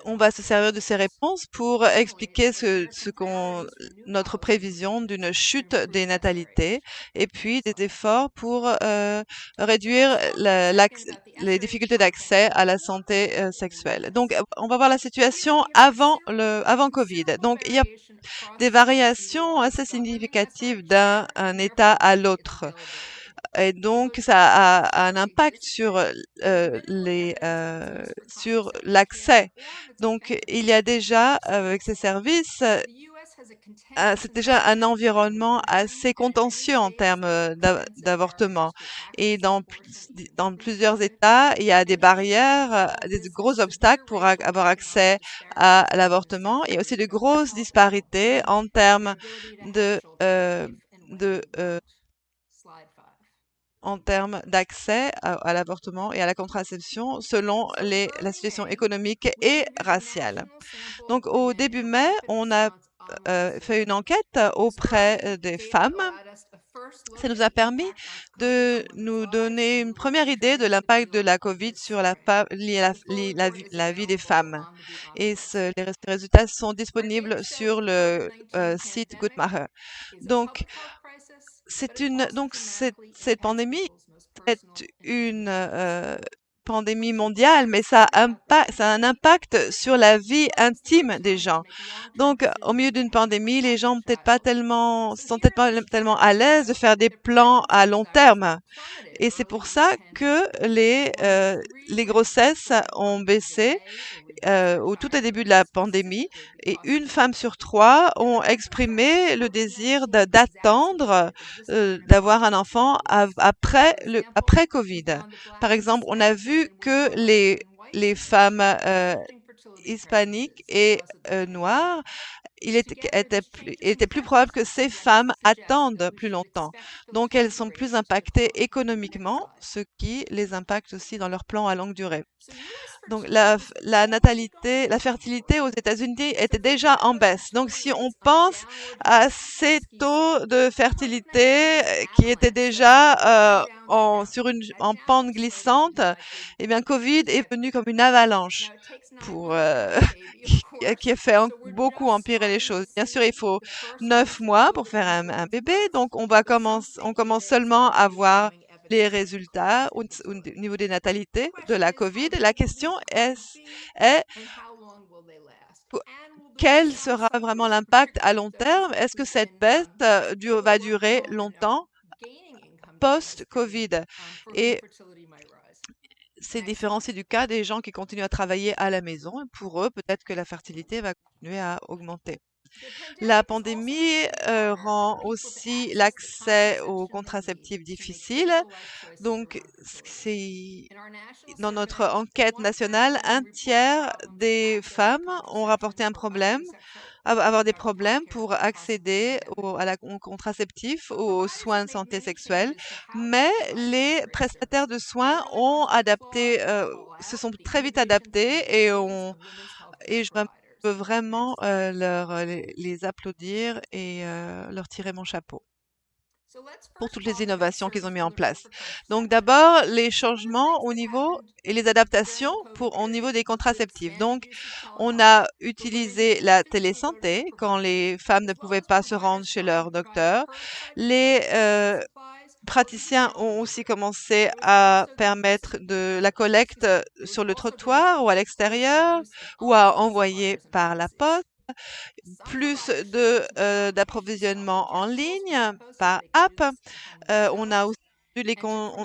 On va se servir de ces réponses pour expliquer notre prévision d'une chute des natalités et puis des efforts pour réduire les difficultés d'accès à la santé sexuelle. Donc, on va voir la situation avant Covid. Donc, il y a des variations assez significatives d'un État à l'autre. Et donc, ça a un impact sur sur l'accès. Donc, il y a déjà, avec ces services, c'est déjà un environnement assez contentieux en termes d'avortement. Et dans plusieurs États, il y a des barrières, des gros obstacles pour avoir accès à l'avortement. Il y a aussi de grosses disparités en termes de, en termes d'accès à l'avortement et à la contraception selon la situation économique et raciale. Donc, au début mai, on a fait une enquête auprès des femmes. Ça nous a permis de nous donner une première idée de l'impact de la COVID sur la vie des femmes. Et les résultats sont disponibles sur le site Guttmacher. Donc, cette pandémie est une pandémie mondiale, mais ça a un impact sur la vie intime des gens. Donc, au milieu d'une pandémie, les gens sont peut-être pas tellement à l'aise de faire des plans à long terme. Et c'est pour ça que les grossesses ont baissé au tout début de la pandémie, et une femme sur trois ont exprimé le désir d'attendre d'avoir un enfant après Covid. Par exemple, on a vu que les femmes hispaniques et noires, il était plus probable que ces femmes attendent plus longtemps. Donc, elles sont plus impactées économiquement, ce qui les impacte aussi dans leur plan à longue durée. Donc, la fertilité aux États-Unis était déjà en baisse. Donc, si on pense à ces taux de fertilité qui étaient déjà en pente glissante, eh bien, Covid est venu comme une avalanche qui a fait beaucoup empirer les choses. Bien sûr, il faut 9 mois pour faire un bébé, donc on commence seulement à voir les résultats au niveau des natalités de la COVID. La question est quel sera vraiment l'impact à long terme? Est-ce que cette baisse va durer longtemps post-COVID? Et c'est différencié du cas des gens qui continuent à travailler à la maison. Pour eux, peut-être que la fertilité va continuer à augmenter. La pandémie rend aussi l'accès aux contraceptifs difficile. Donc, dans notre enquête nationale, un tiers des femmes ont rapporté avoir des problèmes pour accéder aux contraceptifs, aux soins de santé sexuelle, mais les prestataires de soins se sont très vite adaptés et je peux vraiment les applaudir et leur tirer mon chapeau pour toutes les innovations qu'ils ont mis en place. Donc d'abord, les changements au niveau et les adaptations au niveau des contraceptifs. Donc, on a utilisé la télésanté quand les femmes ne pouvaient pas se rendre chez leur docteur. Les praticiens ont aussi commencé à permettre de la collecte sur le trottoir ou à l'extérieur ou à envoyer par la poste. plus d'approvisionnement en ligne par app. On a aussi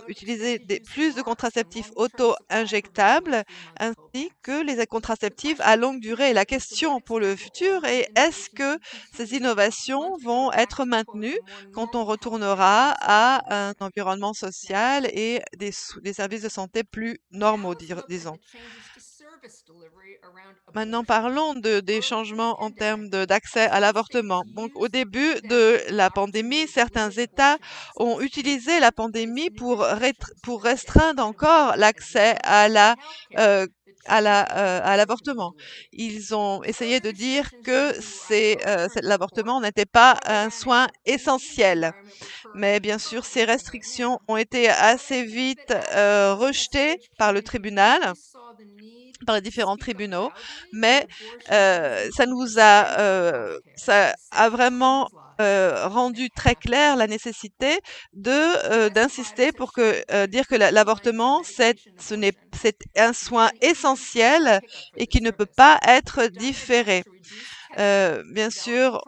utilisé plus de contraceptifs auto-injectables ainsi que les contraceptifs à longue durée. La question pour le futur est est-ce que ces innovations vont être maintenues quand on retournera à un environnement social et des services de santé plus normaux, disons. Maintenant, parlons des changements en termes d'accès à l'avortement. Donc, au début de la pandémie, certains États ont utilisé la pandémie pour restreindre encore l'accès à l'avortement. Ils ont essayé de dire que l'avortement n'était pas un soin essentiel. Mais bien sûr, ces restrictions ont été assez vite rejetées par le tribunal, par les différents tribunaux, mais ça a vraiment rendu très clair la nécessité d'insister pour dire que l'avortement c'est un soin essentiel et qui ne peut pas être différé. Bien sûr,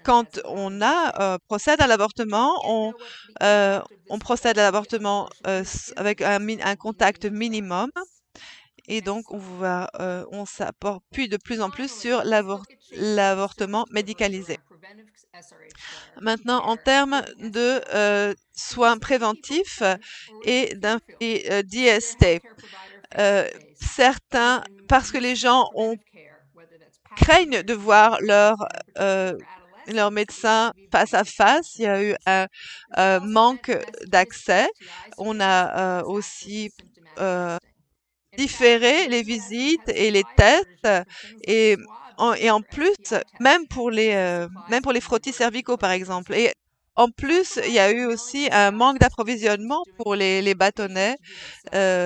quand on procède à l'avortement, on procède à l'avortement avec un contact minimum. Et donc, on s'appuie de plus en plus sur l'avortement médicalisé. Maintenant, en termes de soins préventifs et d'IST, parce que les gens craignent de voir leur médecin face à face. Il y a eu un manque d'accès. On a aussi différé les visites et les tests et en plus, même pour les frottis cervicaux, par exemple. Et en plus, il y a eu aussi un manque d'approvisionnement pour les bâtonnets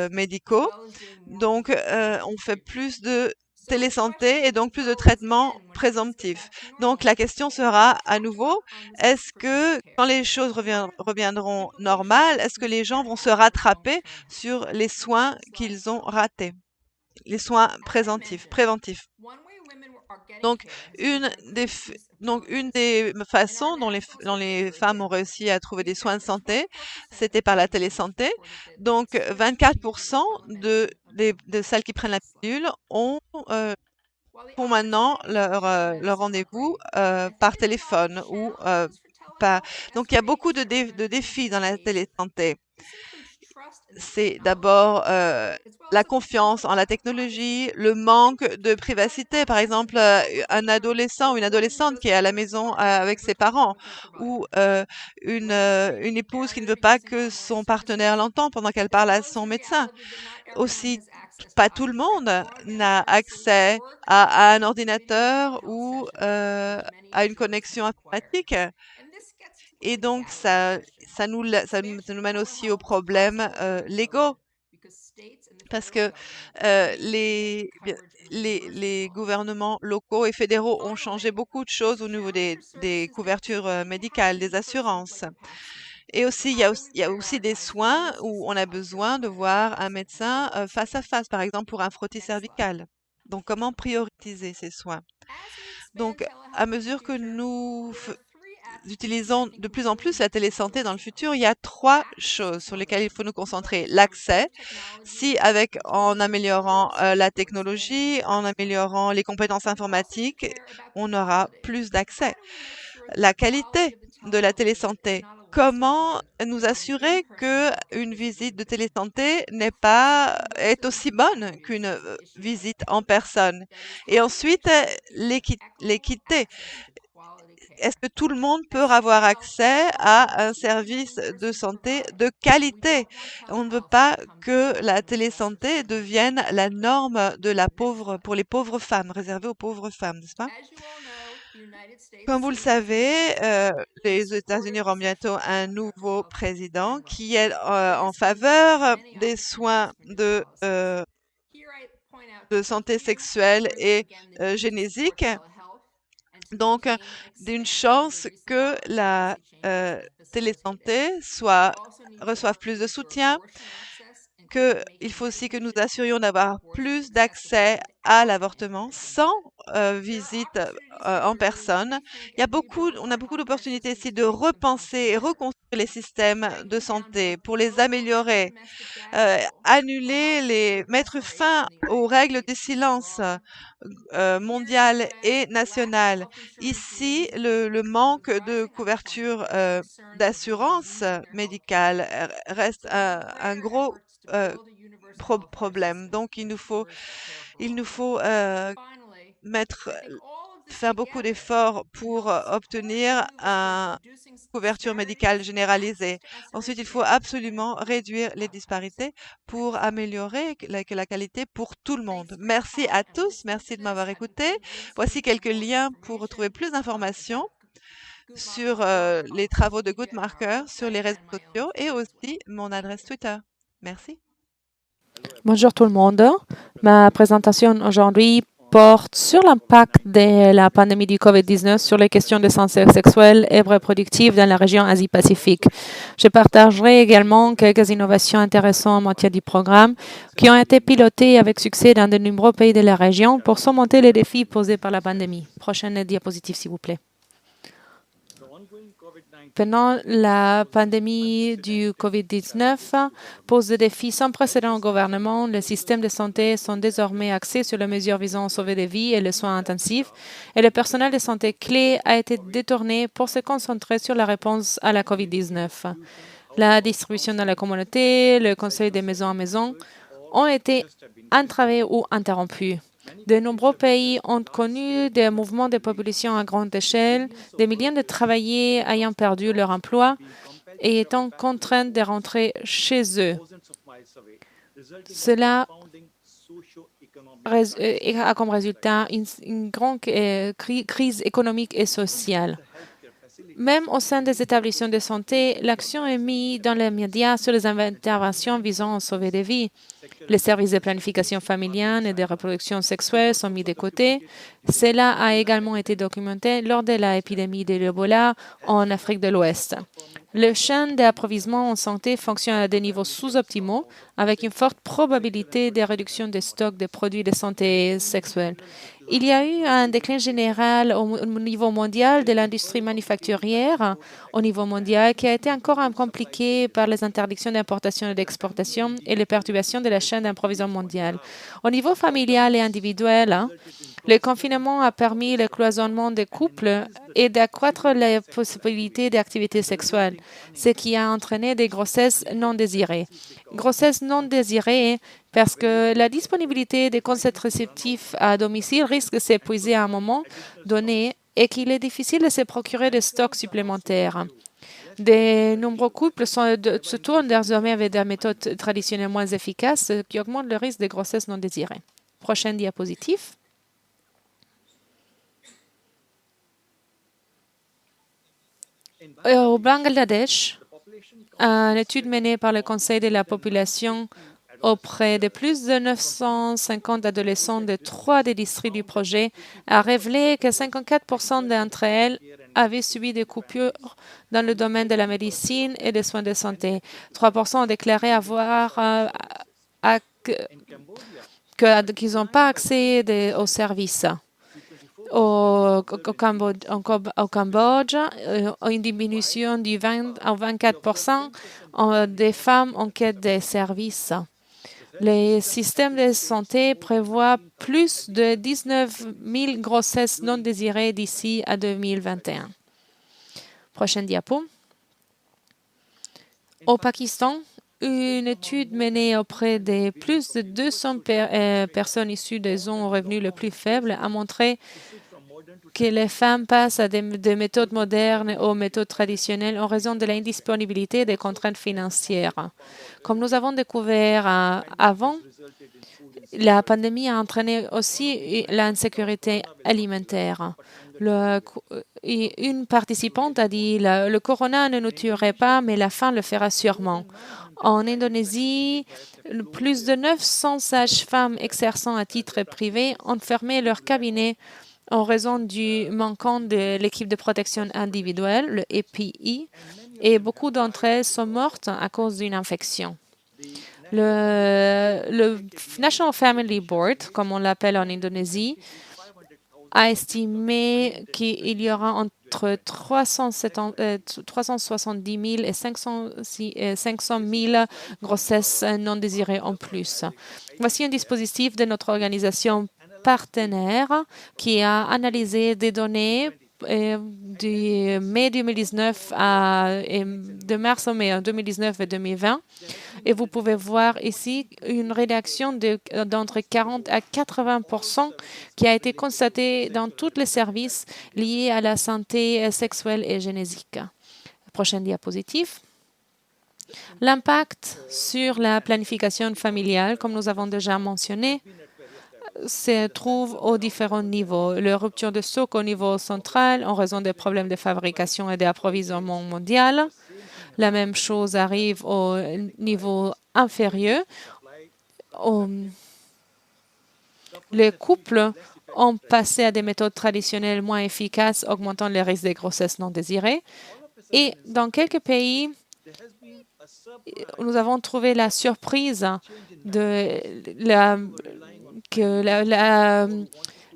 médicaux. Donc, on fait plus de télésanté et donc plus de traitements présomptifs. Donc, la question sera à nouveau, est-ce que quand les choses reviendront normales, est-ce que les gens vont se rattraper sur les soins qu'ils ont ratés, les soins préventifs? Donc, une des façons dont les femmes ont réussi à trouver des soins de santé, c'était par la télésanté. Donc, 24% de celles qui prennent la pilule font maintenant leur rendez-vous par téléphone ou pas. Donc, il y a beaucoup de défis dans la télésanté. C'est d'abord la confiance en la technologie, le manque de privacité. Par exemple, un adolescent ou une adolescente qui est à la maison avec ses parents, ou une épouse qui ne veut pas que son partenaire l'entende pendant qu'elle parle à son médecin. Aussi, pas tout le monde n'a accès à un ordinateur ou à une connexion informatique. Et donc, ça nous mène aussi aux problèmes légaux, parce que les gouvernements locaux et fédéraux ont changé beaucoup de choses au niveau des couvertures médicales, des assurances. Et aussi, il y a aussi des soins où on a besoin de voir un médecin face à face, par exemple pour un frottis cervical. Donc, comment prioriser ces soins? Donc, à mesure que nous utilisons de plus en plus la télésanté dans le futur, il y a 3 choses sur lesquelles il faut nous concentrer. L'accès, en améliorant la technologie, en améliorant les compétences informatiques, on aura plus d'accès. La qualité de la télésanté. Comment nous assurer que une visite de télésanté est aussi bonne qu'une visite en personne? Et ensuite, l'équité. Est-ce que tout le monde peut avoir accès à un service de santé de qualité? On ne veut pas que la télésanté devienne la norme pour les pauvres femmes, réservée aux pauvres femmes, n'est-ce pas? Comme vous le savez, les États-Unis auront bientôt un nouveau président qui est en faveur des soins de santé sexuelle et génésique. Donc, d'une chance que la télésanté reçoive plus de soutien. qu'il faut aussi que nous assurions d'avoir plus d'accès à l'avortement sans visite en personne. On a beaucoup d'opportunités ici de repenser et reconstruire les systèmes de santé pour les améliorer, mettre fin aux règles des silences mondiales et nationales. Ici, le manque de couverture d'assurance médicale reste un gros problème. Donc, il nous faut faire beaucoup d'efforts pour obtenir une couverture médicale généralisée. Ensuite, il faut absolument réduire les disparités pour améliorer la qualité pour tout le monde. Merci à tous. Merci de m'avoir écouté. Voici quelques liens pour retrouver plus d'informations sur les travaux de Guttmacher sur les réseaux sociaux et aussi mon adresse Twitter. Merci. Bonjour tout le monde. Ma présentation aujourd'hui porte sur l'impact de la pandémie du COVID-19 sur les questions de santé sexuelle et reproductive dans la région Asie-Pacifique. Je partagerai également quelques innovations intéressantes en matière du programme qui ont été pilotées avec succès dans de nombreux pays de la région pour surmonter les défis posés par la pandémie. Prochaine diapositive, s'il vous plaît. Pendant la pandémie du COVID-19 pose des défis sans précédent au gouvernement. Les systèmes de santé sont désormais axés sur les mesures visant à sauver des vies et les soins intensifs. Et le personnel de santé clé a été détourné pour se concentrer sur la réponse à la COVID-19. La distribution dans la communauté, le conseil de maison à maison ont été entravés ou interrompus. De nombreux pays ont connu des mouvements de population à grande échelle, des millions de travailleurs ayant perdu leur emploi et étant contraints de rentrer chez eux. Cela a comme résultat une grande crise économique et sociale. Même au sein des établissements de santé, l'action est mise dans les médias sur les interventions visant à sauver des vies. Les services de planification familiale et de reproduction sexuelle sont mis de côté. Cela a également été documenté lors de l'épidémie de l'Ebola en Afrique de l'Ouest. Le chaîne d'approvisionnement en santé fonctionne à des niveaux sous-optimaux, avec une forte probabilité de réduction des stocks de produits de santé sexuelle. Il y a eu un déclin général au niveau mondial de l'industrie manufacturière au niveau mondial qui a été encore compliqué par les interdictions d'importation et d'exportation et les perturbations de la chaîne d'approvisionnement mondiale. Au niveau familial et individuel, le confinement a permis le cloisonnement des couples et d'accroître les possibilités d'activité sexuelle, ce qui a entraîné des grossesses non désirées. Grossesses non désirées parce que la disponibilité des contraceptifs à domicile risque de s'épuiser à un moment donné et qu'il est difficile de se procurer des stocks supplémentaires. De nombreux couples se tournent désormais vers des méthodes traditionnelles moins efficaces qui augmentent le risque de grossesse non désirée. Prochaine diapositive. Au Bangladesh, une étude menée par le Conseil de la population auprès de plus de 950 adolescents de 3 des districts du projet a révélé que 54% d'entre elles avaient subi des coupures dans le domaine de la médecine et des soins de santé. 3% ont déclaré qu'ils n'ont pas accès aux services. Au Cambodge, une diminution du 20 à 24% des femmes en quête de services. Les systèmes de santé prévoient plus de 19 000 grossesses non désirées d'ici à 2021. Prochaine diapo. Au Pakistan, une étude menée auprès de plus de 200 personnes issues des zones aux revenus les plus faibles a montré que les femmes passent à des méthodes modernes aux méthodes traditionnelles en raison de l'indisponibilité des contraintes financières. Comme nous avons découvert avant, la pandémie a entraîné aussi l'insécurité alimentaire. Une participante a dit « Le corona ne nous tuerait pas, mais la faim le fera sûrement ». En Indonésie, plus de 900 sages-femmes exerçant à titre privé ont fermé leur cabinet en raison du manquant de l'équipe de protection individuelle, le EPI, et beaucoup d'entre elles sont mortes à cause d'une infection. Le National Family Board, comme on l'appelle en Indonésie, a estimé qu'il y aura entre 370 000 et 500 000 grossesses non désirées en plus. Voici un dispositif de notre organisation partenaire qui a analysé des données de mai 2019 de mars au mai 2019 et 2020. Et vous pouvez voir ici une réduction d'entre 40 à 80% qui a été constatée dans tous les services liés à la santé sexuelle et génétique. Prochaine diapositive. L'impact sur la planification familiale, comme nous avons déjà mentionné, se trouve aux différents niveaux. La rupture de stock au niveau central en raison des problèmes de fabrication et d'approvisionnement mondial. La même chose arrive au niveau inférieur. Les couples ont passé à des méthodes traditionnelles moins efficaces, augmentant les risques de grossesse non désirées. Et dans quelques pays, nous avons trouvé la surprise que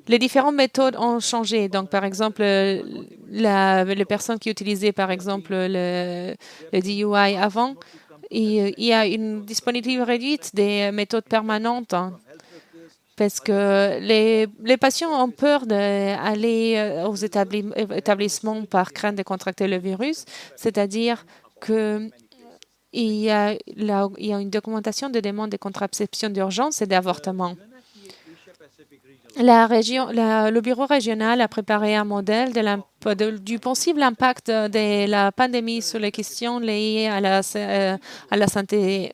les différentes méthodes ont changé. Donc, par exemple, les personnes qui utilisaient, par exemple, le DUI avant, il y a une disponibilité réduite des méthodes permanentes parce que les patients ont peur d'aller aux établissements par crainte de contracter le virus, c'est-à-dire qu'il y a une documentation de demande de contraception d'urgence et d'avortement. Le bureau régional a préparé un modèle du possible impact de la pandémie sur les questions liées à la santé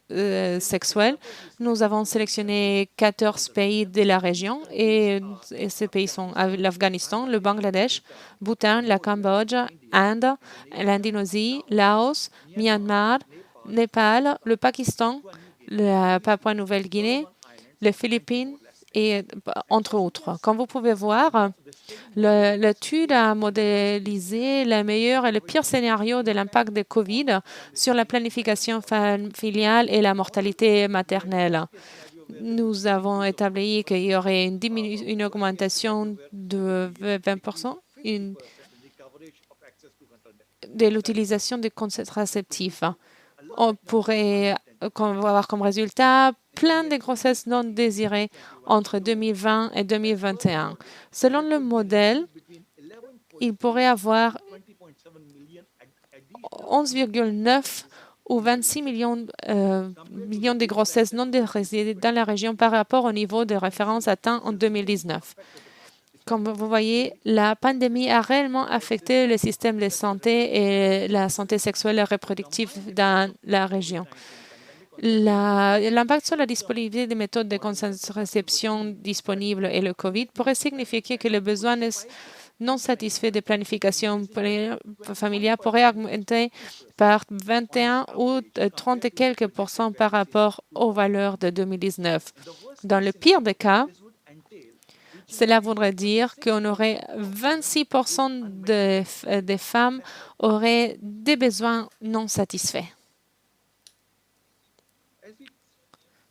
sexuelle. Nous avons sélectionné 14 pays de la région et ces pays sont l'Afghanistan, le Bangladesh, Bhoutan, la Cambodge, Inde, l'Indonésie, Laos, Myanmar, Népal, le Pakistan, la Papouasie-Nouvelle-Guinée, les Philippines, et entre autres. Comme vous pouvez voir, l'étude a modélisé le meilleur et le pire scénario de l'impact de COVID sur la planification familiale et la mortalité maternelle. Nous avons établi qu'il y aurait une augmentation de 20% de l'utilisation des contraceptifs. On pourrait avoir comme résultat plein de grossesses non désirées entre 2020 et 2021. Selon le modèle, il pourrait y avoir 11,9 ou 26 millions de grossesses non désirées dans la région par rapport au niveau de référence atteint en 2019. Comme vous voyez, la pandémie a réellement affecté le système de santé et la santé sexuelle et reproductive dans la région. L'impact sur la disponibilité des méthodes de contraception disponibles et le COVID pourrait signifier que le besoin non satisfait de planification familiale pourrait augmenter par 21 ou 30 et quelques % par rapport aux valeurs de 2019. Dans le pire des cas, cela voudrait dire qu'on aurait 26% des femmes auraient des besoins non satisfaits.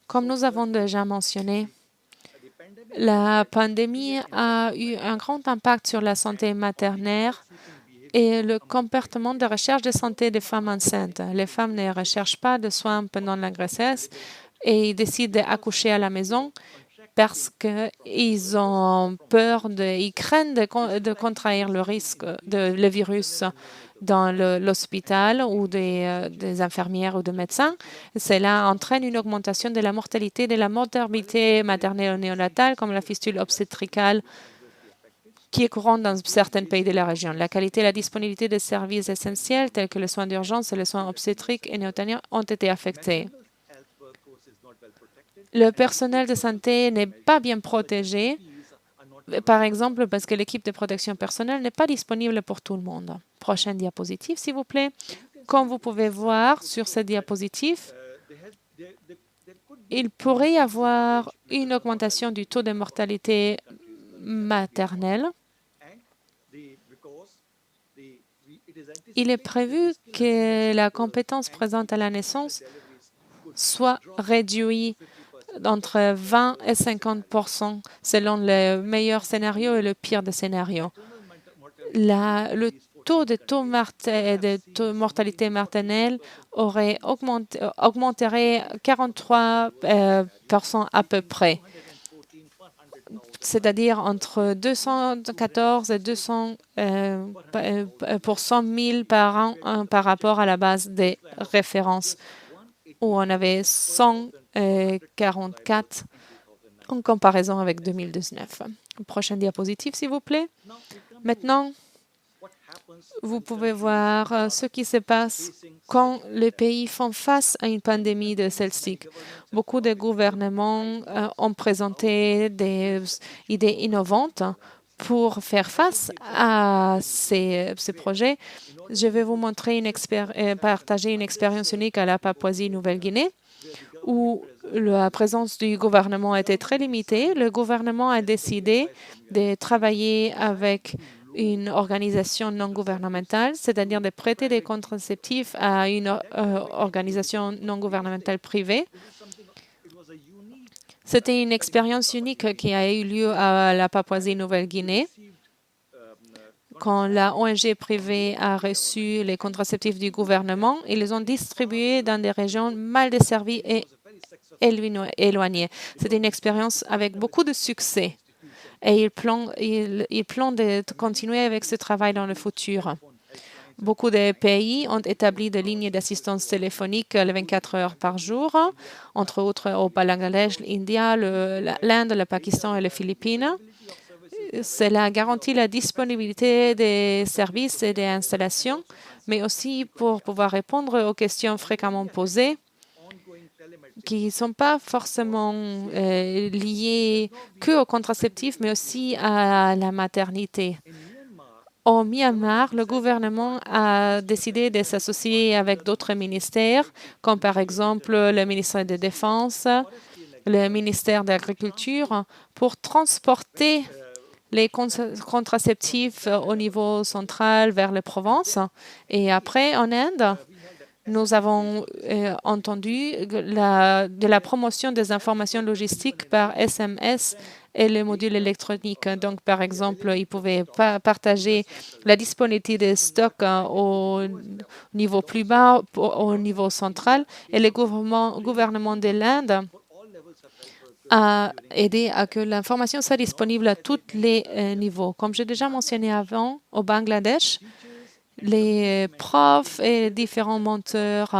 Comme nous avons déjà mentionné, la pandémie a eu un grand impact sur la santé maternelle et le comportement de recherche de santé des femmes enceintes. Les femmes ne recherchent pas de soins pendant la grossesse et ils décident d'accoucher à la maison parce qu'ils ont peur, ils craignent de contraire le virus dans l'hôpital ou des infirmières ou des médecins. Cela entraîne une augmentation de la mortalité, de la morbidité maternelle ou néonatale, comme la fistule obstétricale, qui est courante dans certains pays de la région. La qualité et la disponibilité des services essentiels, tels que les soins d'urgence et les soins obstétriques et néonataliens, ont été affectés. Le personnel de santé n'est pas bien protégé, par exemple, parce que l'équipe de protection personnelle n'est pas disponible pour tout le monde. Prochaine diapositive, s'il vous plaît. Comme vous pouvez voir sur cette diapositive, il pourrait y avoir une augmentation du taux de mortalité maternelle. Il est prévu que la compétence présente à la naissance soit réduit entre 20 et 50% selon le meilleur scénario et le pire des scénarios. Le taux de mortalité maternelle augmenterait 43% à peu près, c'est-à-dire entre 214 et 200 pour 100 000 par an par rapport à la base des références, où on avait 144 en comparaison avec 2019. Prochaine diapositive, s'il vous plaît. Maintenant, vous pouvez voir ce qui se passe quand les pays font face à une pandémie de celle-ci. Beaucoup de gouvernements ont présenté des idées innovantes pour faire face à ces projets. Je vais vous montrer partager une expérience unique à la Papouasie-Nouvelle-Guinée, où la présence du gouvernement était très limitée. Le gouvernement a décidé de travailler avec une organisation non gouvernementale, c'est-à-dire de prêter des contraceptifs à une organisation non gouvernementale privée. C'était une expérience unique qui a eu lieu à la Papouasie-Nouvelle-Guinée. Quand la ONG privée a reçu les contraceptifs du gouvernement, ils les ont distribués dans des régions mal desservies et éloignées. C'était une expérience avec beaucoup de succès. Et il plane de continuer avec ce travail dans le futur. Beaucoup de pays ont établi des lignes d'assistance téléphonique 24 heures par jour, entre autres au Bangladesh, l'Inde, l'Inde, le Pakistan et les Philippines. Cela garantit la disponibilité des services et des installations, mais aussi pour pouvoir répondre aux questions fréquemment posées, qui ne sont pas forcément liées qu'aux contraceptifs, mais aussi à la maternité. Au Myanmar, le gouvernement a décidé de s'associer avec d'autres ministères, comme par exemple le ministère de la Défense, le ministère de l'Agriculture, pour transporter les contraceptifs au niveau central vers les provinces. Et après, en Inde, nous avons entendu de la promotion des informations logistiques par SMS et les modules électroniques. Donc, par exemple, ils pouvaient partager la disponibilité des stocks au niveau plus bas, au niveau central. Et le gouvernement de l'Inde a aidé à que l'information soit disponible à tous les niveaux. Comme j'ai déjà mentionné avant, au Bangladesh, les profs et les différents menteurs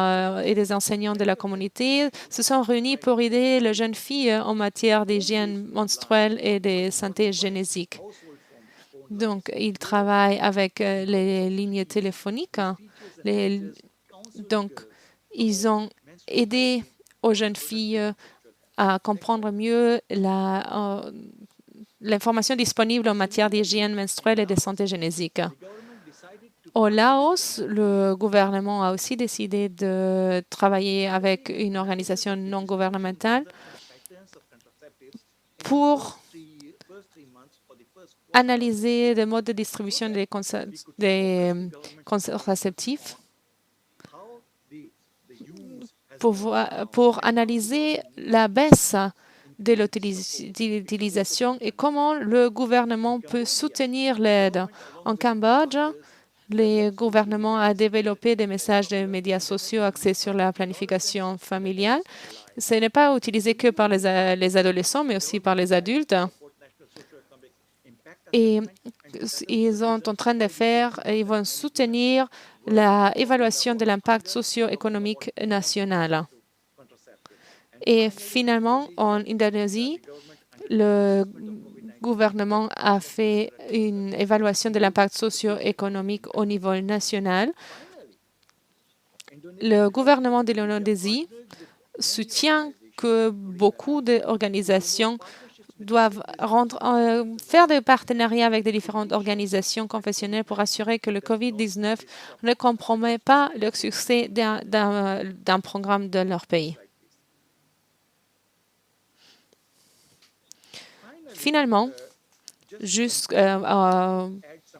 et les enseignants de la communauté se sont réunis pour aider les jeunes filles en matière d'hygiène menstruelle et de santé génétique. Donc, ils travaillent avec les lignes téléphoniques. Donc, ils ont aidé aux jeunes filles à comprendre mieux l'information disponible en matière d'hygiène menstruelle et de santé génétique. Au Laos, le gouvernement a aussi décidé de travailler avec une organisation non gouvernementale pour analyser les modes de distribution des contraceptifs, pour analyser la baisse de l'utilisation et comment le gouvernement peut soutenir l'aide. En Cambodge, le gouvernement a développé des messages de médias sociaux axés sur la planification familiale. Ce n'est pas utilisé que par les adolescents, mais aussi par les adultes. Et ils sont en train de ils vont soutenir l'évaluation de l'impact socio-économique national. Et finalement, en Indonésie, le gouvernement a fait une évaluation de l'impact socio-économique au niveau national. Le gouvernement de l'Indonésie soutient que beaucoup d'organisations doivent faire des partenariats avec des différentes organisations confessionnelles pour assurer que le COVID-19 ne compromet pas le succès d'un programme de leur pays. Finalement, juste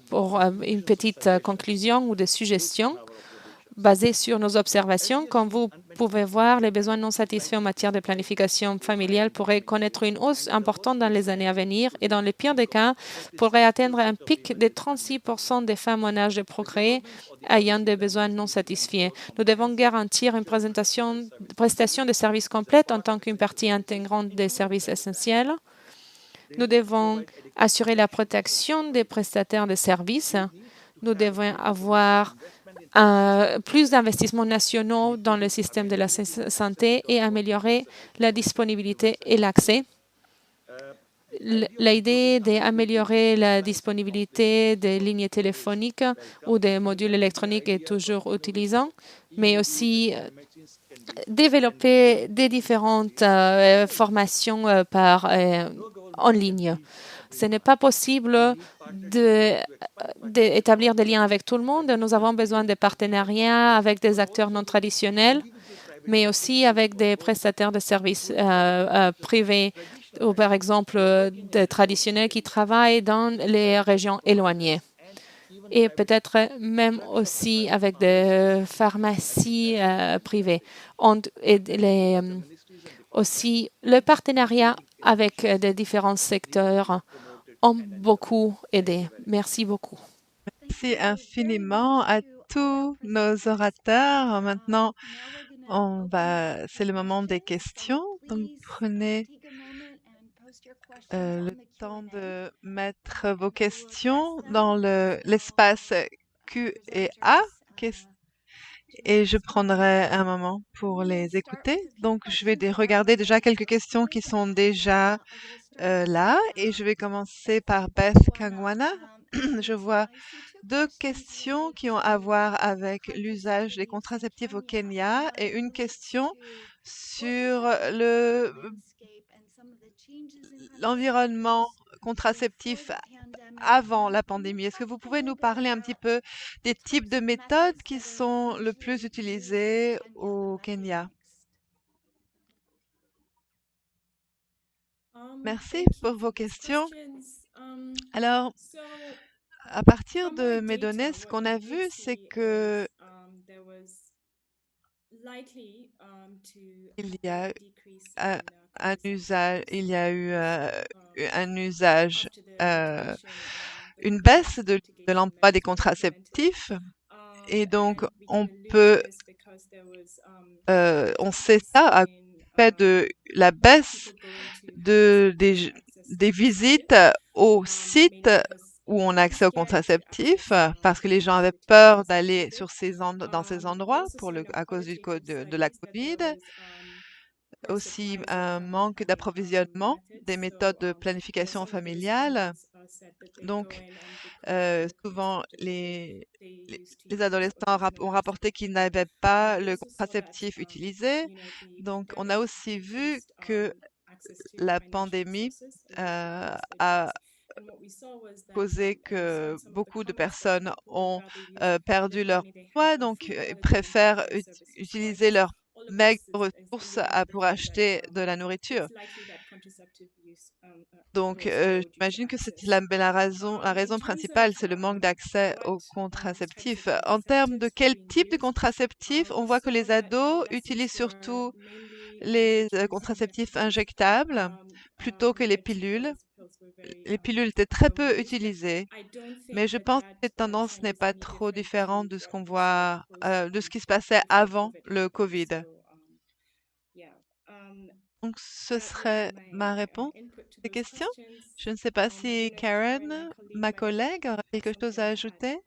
pour une petite conclusion ou des suggestions, basé sur nos observations. Comme vous pouvez voir, les besoins non satisfaits en matière de planification familiale pourraient connaître une hausse importante dans les années à venir et dans le pire des cas, pourraient atteindre un pic de 36% des femmes en âge de procréer ayant des besoins non satisfaits. Nous devons garantir une prestation de services complète en tant qu'une partie intégrante des services essentiels. Nous devons assurer la protection des prestataires de services. Nous devons avoir plus d'investissements nationaux dans le système de la santé et améliorer la disponibilité et l'accès. L'idée d'améliorer la disponibilité des lignes téléphoniques ou des modules électroniques est toujours utilisant, mais aussi développer des différentes formations en ligne. Ce n'est pas possible d'établir des liens avec tout le monde. Nous avons besoin de partenariats avec des acteurs non traditionnels, mais aussi avec des prestataires de services privés ou par exemple des traditionnels qui travaillent dans les régions éloignées. Et peut-être même aussi avec des pharmacies privées. Aussi, le partenariat avec des différents secteurs ont beaucoup aidé. Merci beaucoup. Merci infiniment à tous nos orateurs. Maintenant, c'est le moment des questions. Donc, prenez le temps de mettre vos questions dans l'espace Q et A. Et je prendrai un moment pour les écouter. Donc, je vais regarder déjà quelques questions qui sont déjà là. Et je vais commencer par Beth Kangwana. Je vois deux questions qui ont à voir avec l'usage des contraceptifs au Kenya et une question sur l'environnement contraceptif avant la pandémie. Est-ce que vous pouvez nous parler un petit peu des types de méthodes qui sont le plus utilisées au Kenya? Merci pour vos questions. Alors, à partir de mes données, ce qu'on a vu, c'est que il y a il y a eu un usage, une baisse de l'emploi des contraceptifs. Et donc, on sait ça à fait de la baisse des visites aux sites où on a accès aux contraceptifs, parce que les gens avaient peur d'aller dans ces endroits à cause de la COVID. Aussi un manque d'approvisionnement des méthodes de planification familiale. Donc, souvent, les adolescents ont rapporté qu'ils n'avaient pas le contraceptif utilisé. Donc, on a aussi vu que la pandémie a causé que beaucoup de personnes ont perdu leur emploi, donc préfèrent utiliser leurs maigres ressources pour acheter de la nourriture. Donc, j'imagine que c'est la raison principale, c'est le manque d'accès aux contraceptifs. En termes de quel type de contraceptif, on voit que les ados utilisent surtout les contraceptifs injectables plutôt que les pilules. Les pilules étaient très peu utilisées, mais je pense que cette tendance n'est pas trop différente de ce qu'on voit, de ce qui se passait avant le Covid. Donc, ce serait ma réponse à ces questions. Je ne sais pas si Karen, ma collègue, aura quelque chose à ajouter.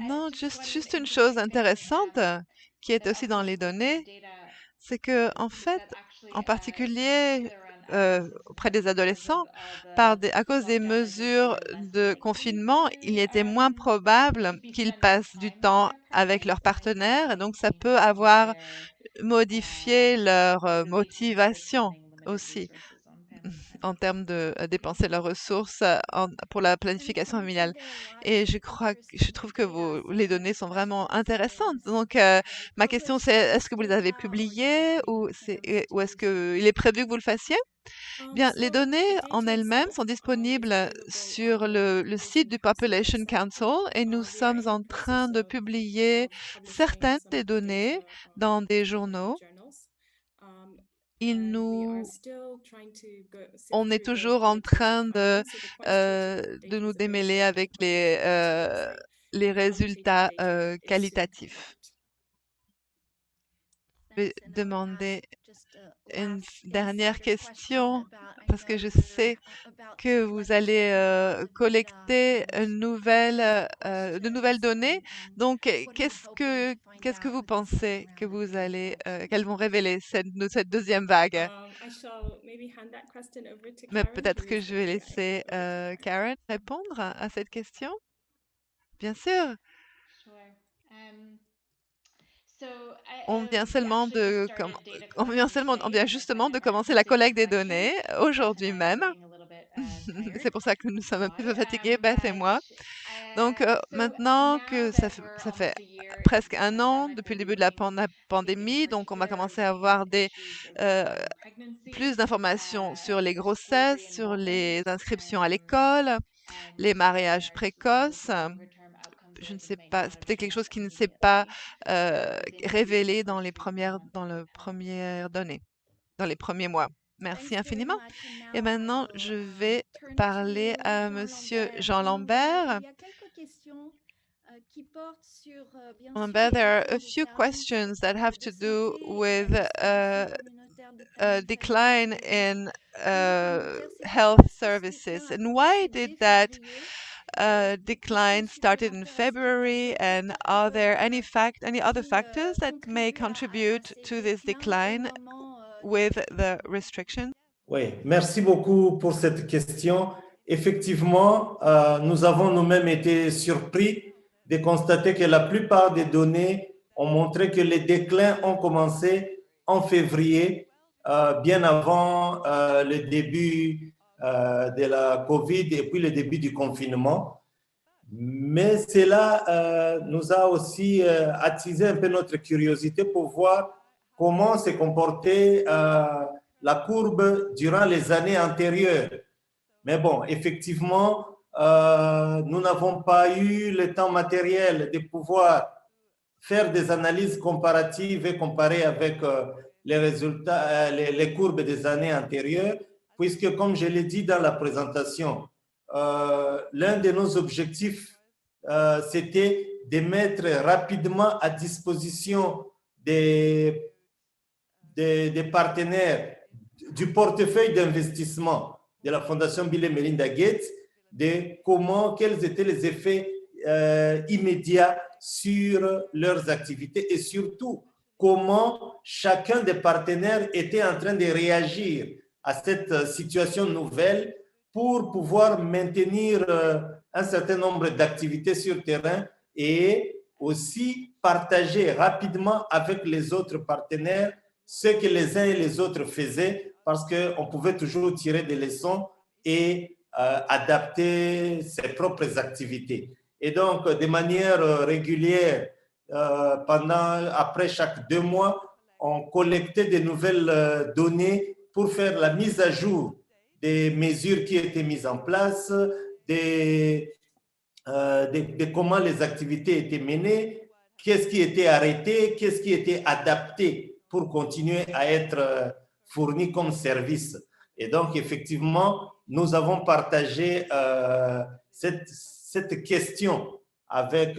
Non, juste une chose intéressante qui est aussi dans les données, c'est que, en fait, en particulier auprès des adolescents, à cause des mesures de confinement, il était moins probable qu'ils passent du temps avec leurs partenaires, et donc ça peut avoir modifié leur motivation aussi. en termes de dépenser leurs ressources pour la planification familiale. Et je trouve que les données sont vraiment intéressantes. Donc, ma question c'est, est-ce que vous les avez publiées ou est-ce qu'il est prévu que vous le fassiez? Bien, les données en elles-mêmes sont disponibles sur le site du Population Council et nous sommes en train de publier certaines des données dans des journaux. On est toujours en train de nous démêler avec les résultats qualitatifs. Je vais demander une dernière question parce que je sais que vous allez collecter de nouvelles données. Donc, qu'est-ce que vous pensez que qu'elles vont révéler cette deuxième vague? Mais peut-être que je vais laisser Karen répondre à cette question. Bien sûr. On vient justement de commencer la collecte des données aujourd'hui même. C'est pour ça que nous sommes un petit peu fatigués, Beth et moi. Donc maintenant que ça fait presque un an depuis le début de la pandémie, donc on va commencer à avoir plus d'informations sur les grossesses, sur les inscriptions à l'école, les mariages précoces. Je ne sais pas, c'est peut-être quelque chose qui ne s'est pas révélé dans les premières données, dans les premiers mois. Merci infiniment. Et maintenant, je vais parler à Monsieur Jean Lambert. Il y a quelques questions qui portent sur, bien Lambert, sûr, there are a few questions that have to do with a decline in health services. And why did that decline started in February, and are there any other factors that may contribute to this decline with the restriction? Oui, merci beaucoup pour cette question. Effectivement, nous avons nous-mêmes été surpris de constater que la plupart des données ont montré que les déclins ont commencé en février, bien avant le début de la COVID et puis le début du confinement. Mais cela nous a aussi attisé un peu notre curiosité pour voir comment s'est comportée la courbe durant les années antérieures. Mais bon, effectivement, nous n'avons pas eu le temps matériel de pouvoir faire des analyses comparatives et comparer avec les résultats, les courbes des années antérieures, puisque, comme je l'ai dit dans la présentation, l'un de nos objectifs, c'était de mettre rapidement à disposition des partenaires du portefeuille d'investissement de la Fondation Bill et Melinda Gates, quels étaient les effets immédiats sur leurs activités et surtout comment chacun des partenaires était en train de réagir à cette situation nouvelle pour pouvoir maintenir un certain nombre d'activités sur terrain et aussi partager rapidement avec les autres partenaires ce que les uns et les autres faisaient parce qu'on pouvait toujours tirer des leçons et adapter ses propres activités. Et donc, de manière régulière, après chaque 2 mois, on collectait de nouvelles données pour faire la mise à jour des mesures qui étaient mises en place, de comment les activités étaient menées, qu'est-ce qui était arrêté, qu'est-ce qui était adapté pour continuer à être fourni comme service. Et donc, effectivement, nous avons partagé cette question avec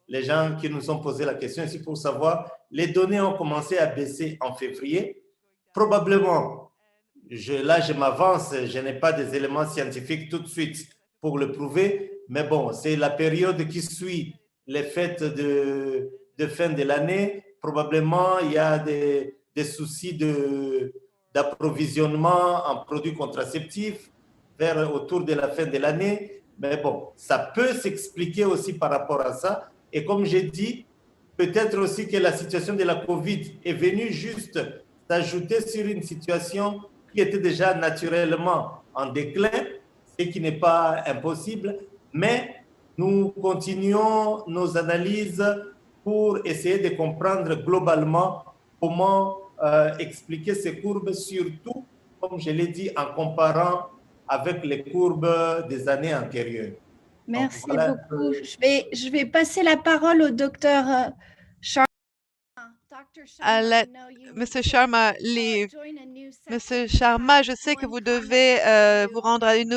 les gens qui nous ont posé la question ici pour savoir, les données ont commencé à baisser en février. Probablement, je m'avance, je n'ai pas des éléments scientifiques tout de suite pour le prouver, mais bon, c'est la période qui suit les fêtes de fin de l'année. Probablement, il y a des soucis d'approvisionnement en produits contraceptifs autour de la fin de l'année. Mais bon, ça peut s'expliquer aussi par rapport à ça. Et comme j'ai dit, peut-être aussi que la situation de la COVID est venue juste s'ajouter sur une situation qui était déjà naturellement en déclin, ce qui n'est pas impossible, mais nous continuons nos analyses pour essayer de comprendre globalement comment expliquer ces courbes, surtout, comme je l'ai dit, en comparant avec les courbes des années antérieures. Merci beaucoup. Je vais passer la parole au docteur Sharma. Monsieur Sharma, Monsieur Sharma, je sais que vous devez vous rendre à une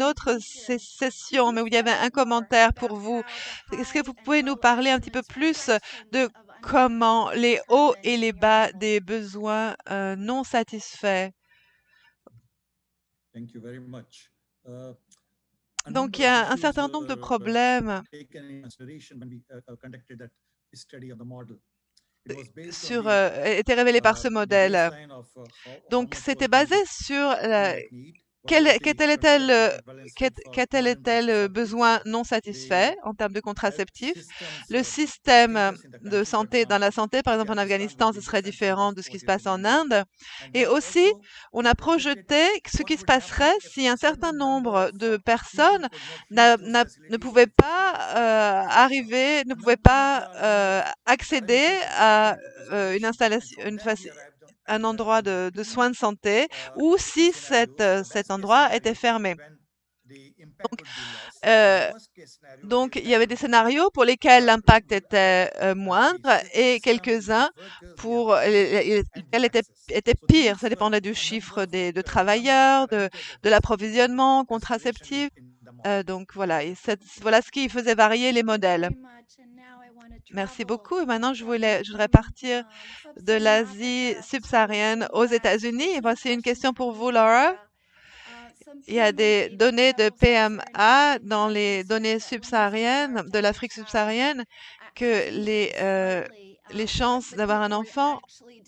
autre session, mais où il y avait un commentaire pour vous. Est-ce que vous pouvez nous parler un petit peu plus de comment les hauts et les bas des besoins non satisfaits? Donc, il y a un certain nombre de problèmes étaient révélés par ce modèle. Donc, c'était basé sur quel était le besoin non satisfait en termes de contraceptifs. Le système de santé dans la santé, par exemple en Afghanistan, ce serait différent de ce qui se passe en Inde. Et aussi, on a projeté ce qui se passerait si un certain nombre de personnes ne pouvaient pas accéder à une installation, un endroit de soins de santé, ou si cet endroit était fermé. Donc, il y avait des scénarios pour lesquels l'impact était moindre et quelques-uns pour lesquels était pire. Ça dépendait du chiffre de travailleurs, de l'approvisionnement contraceptif. Donc voilà, voilà ce qui faisait varier les modèles. Merci beaucoup. Et maintenant, je voudrais partir de l'Asie subsaharienne aux États-Unis. Et voici une question pour vous, Laura. Il y a des données de PMA dans les données subsahariennes, de l'Afrique subsaharienne, que les chances d'avoir un enfant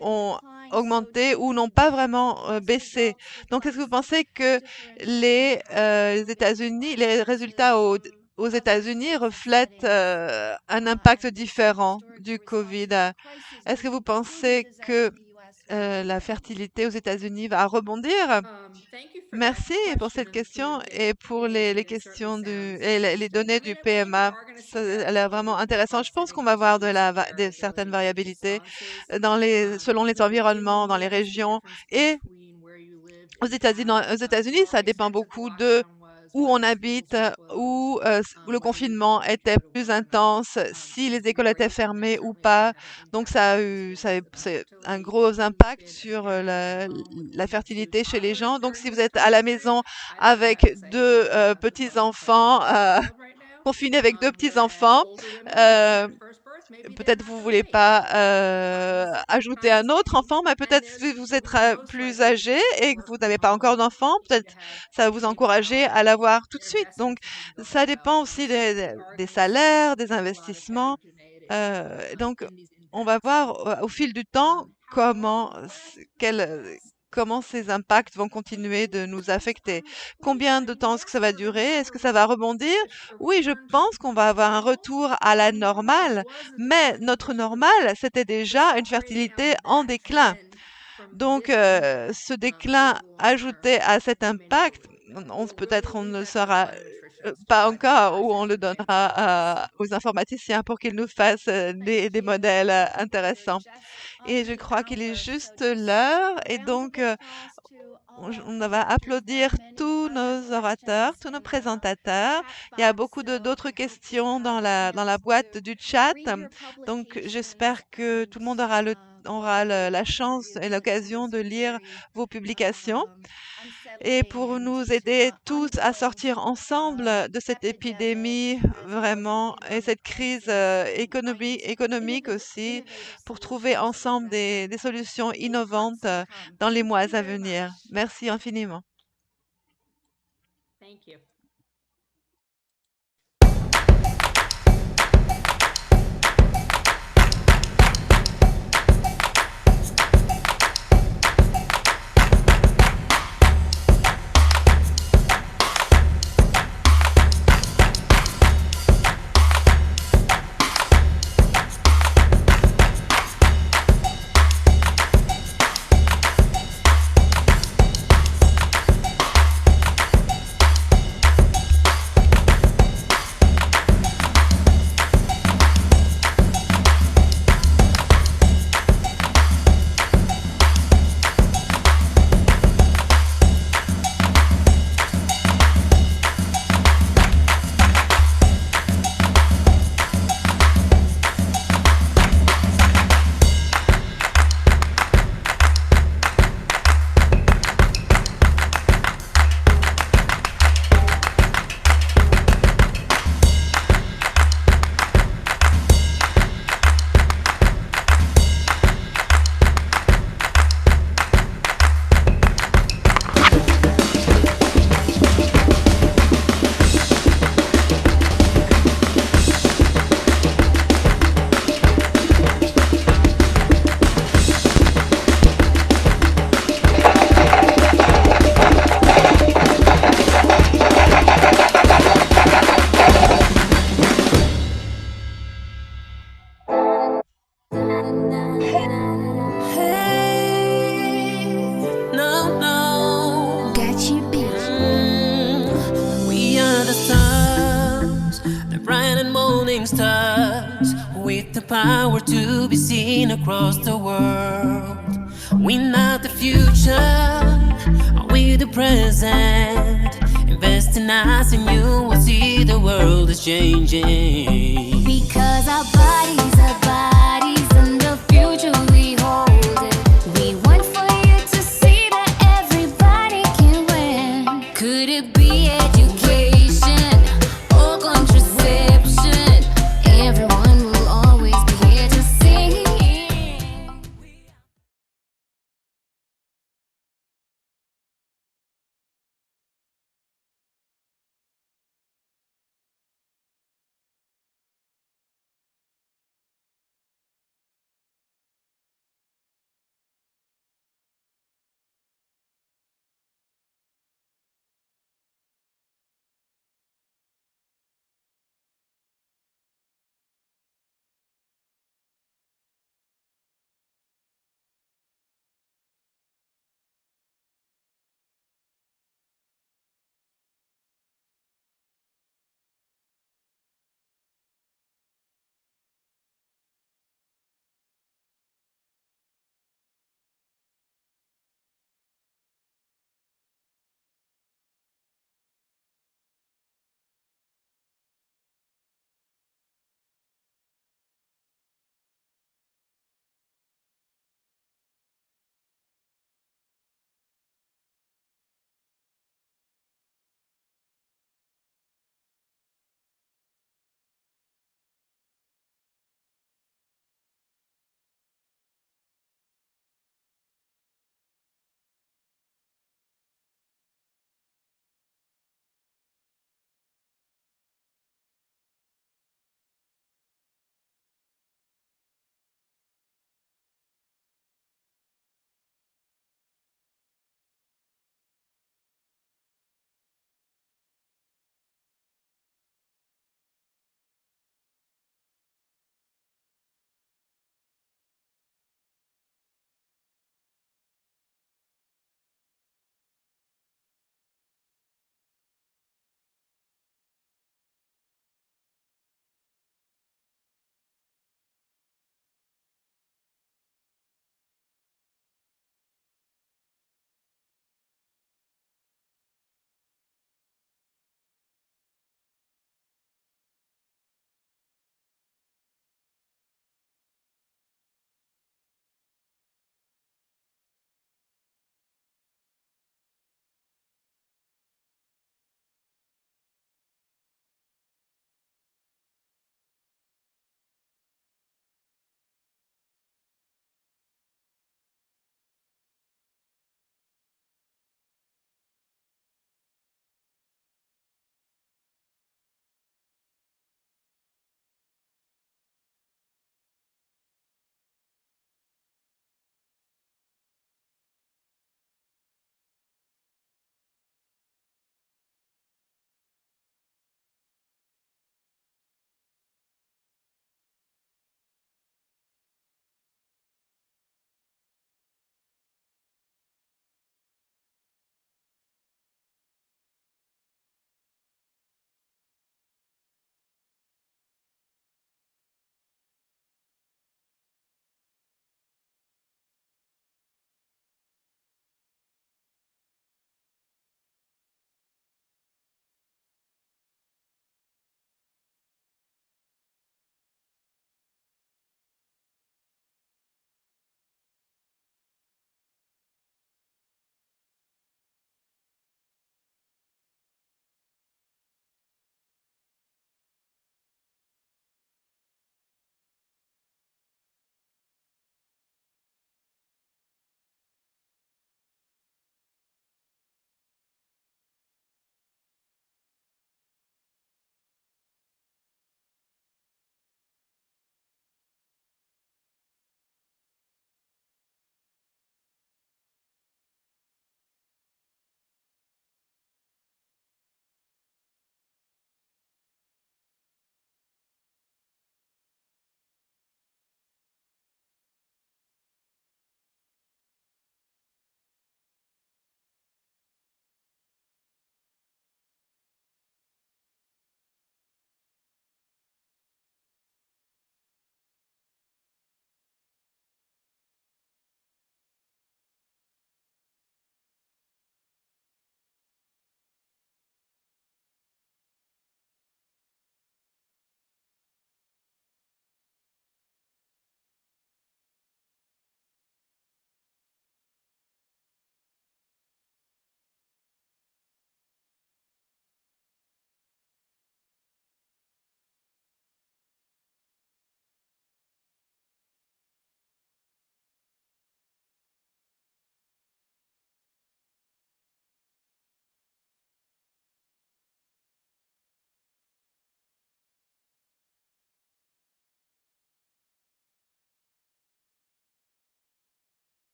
ont augmenté ou n'ont pas vraiment baissé. Donc, est-ce que vous pensez que les États-Unis, les résultats aux États-Unis reflètent un impact différent du COVID? Est-ce que vous pensez que la fertilité aux États-Unis va rebondir? Merci pour cette question et pour les questions les données du PMA. Ça a l'air vraiment intéressant. Je pense qu'on va voir certaines variabilités selon les environnements, dans les régions. Et aux États-Unis, ça dépend beaucoup de où on habite, où le confinement était plus intense, si les écoles étaient fermées ou pas. Donc, ça a un gros impact sur la fertilité chez les gens. Donc, si vous êtes à la maison avec deux petits-enfants, confinés avec deux petits-enfants, peut-être vous voulez pas ajouter un autre enfant, mais peut-être si vous êtes plus âgé et que vous n'avez pas encore d'enfant, peut-être ça va vous encourager à l'avoir tout de suite. Donc, ça dépend aussi des salaires, des investissements. Donc, on va voir au fil du temps comment ces impacts vont continuer de nous affecter. Combien de temps est-ce que ça va durer? Est-ce que ça va rebondir? Oui, je pense qu'on va avoir un retour à la normale, mais notre normale, c'était déjà une fertilité en déclin. Donc, ce déclin ajouté à cet impact, peut-être on ne le saura pas encore, ou on le donnera aux informaticiens pour qu'ils nous fassent des modèles intéressants. Et je crois qu'il est juste l'heure, et donc on va applaudir tous nos orateurs, tous nos présentateurs. Il y a beaucoup d'autres questions dans la boîte du chat, donc j'espère que tout le monde aura la chance et l'occasion de lire vos publications. Et pour nous aider tous à sortir ensemble de cette épidémie, vraiment, et cette crise économique aussi, pour trouver ensemble des solutions innovantes dans les mois à venir. Merci infiniment. No, no. Gachi Beat. We are the stars, the bright and morning stars, with the power to be seen across the world. We're not the future, we're the present. Invest in us and you will see the world is changing.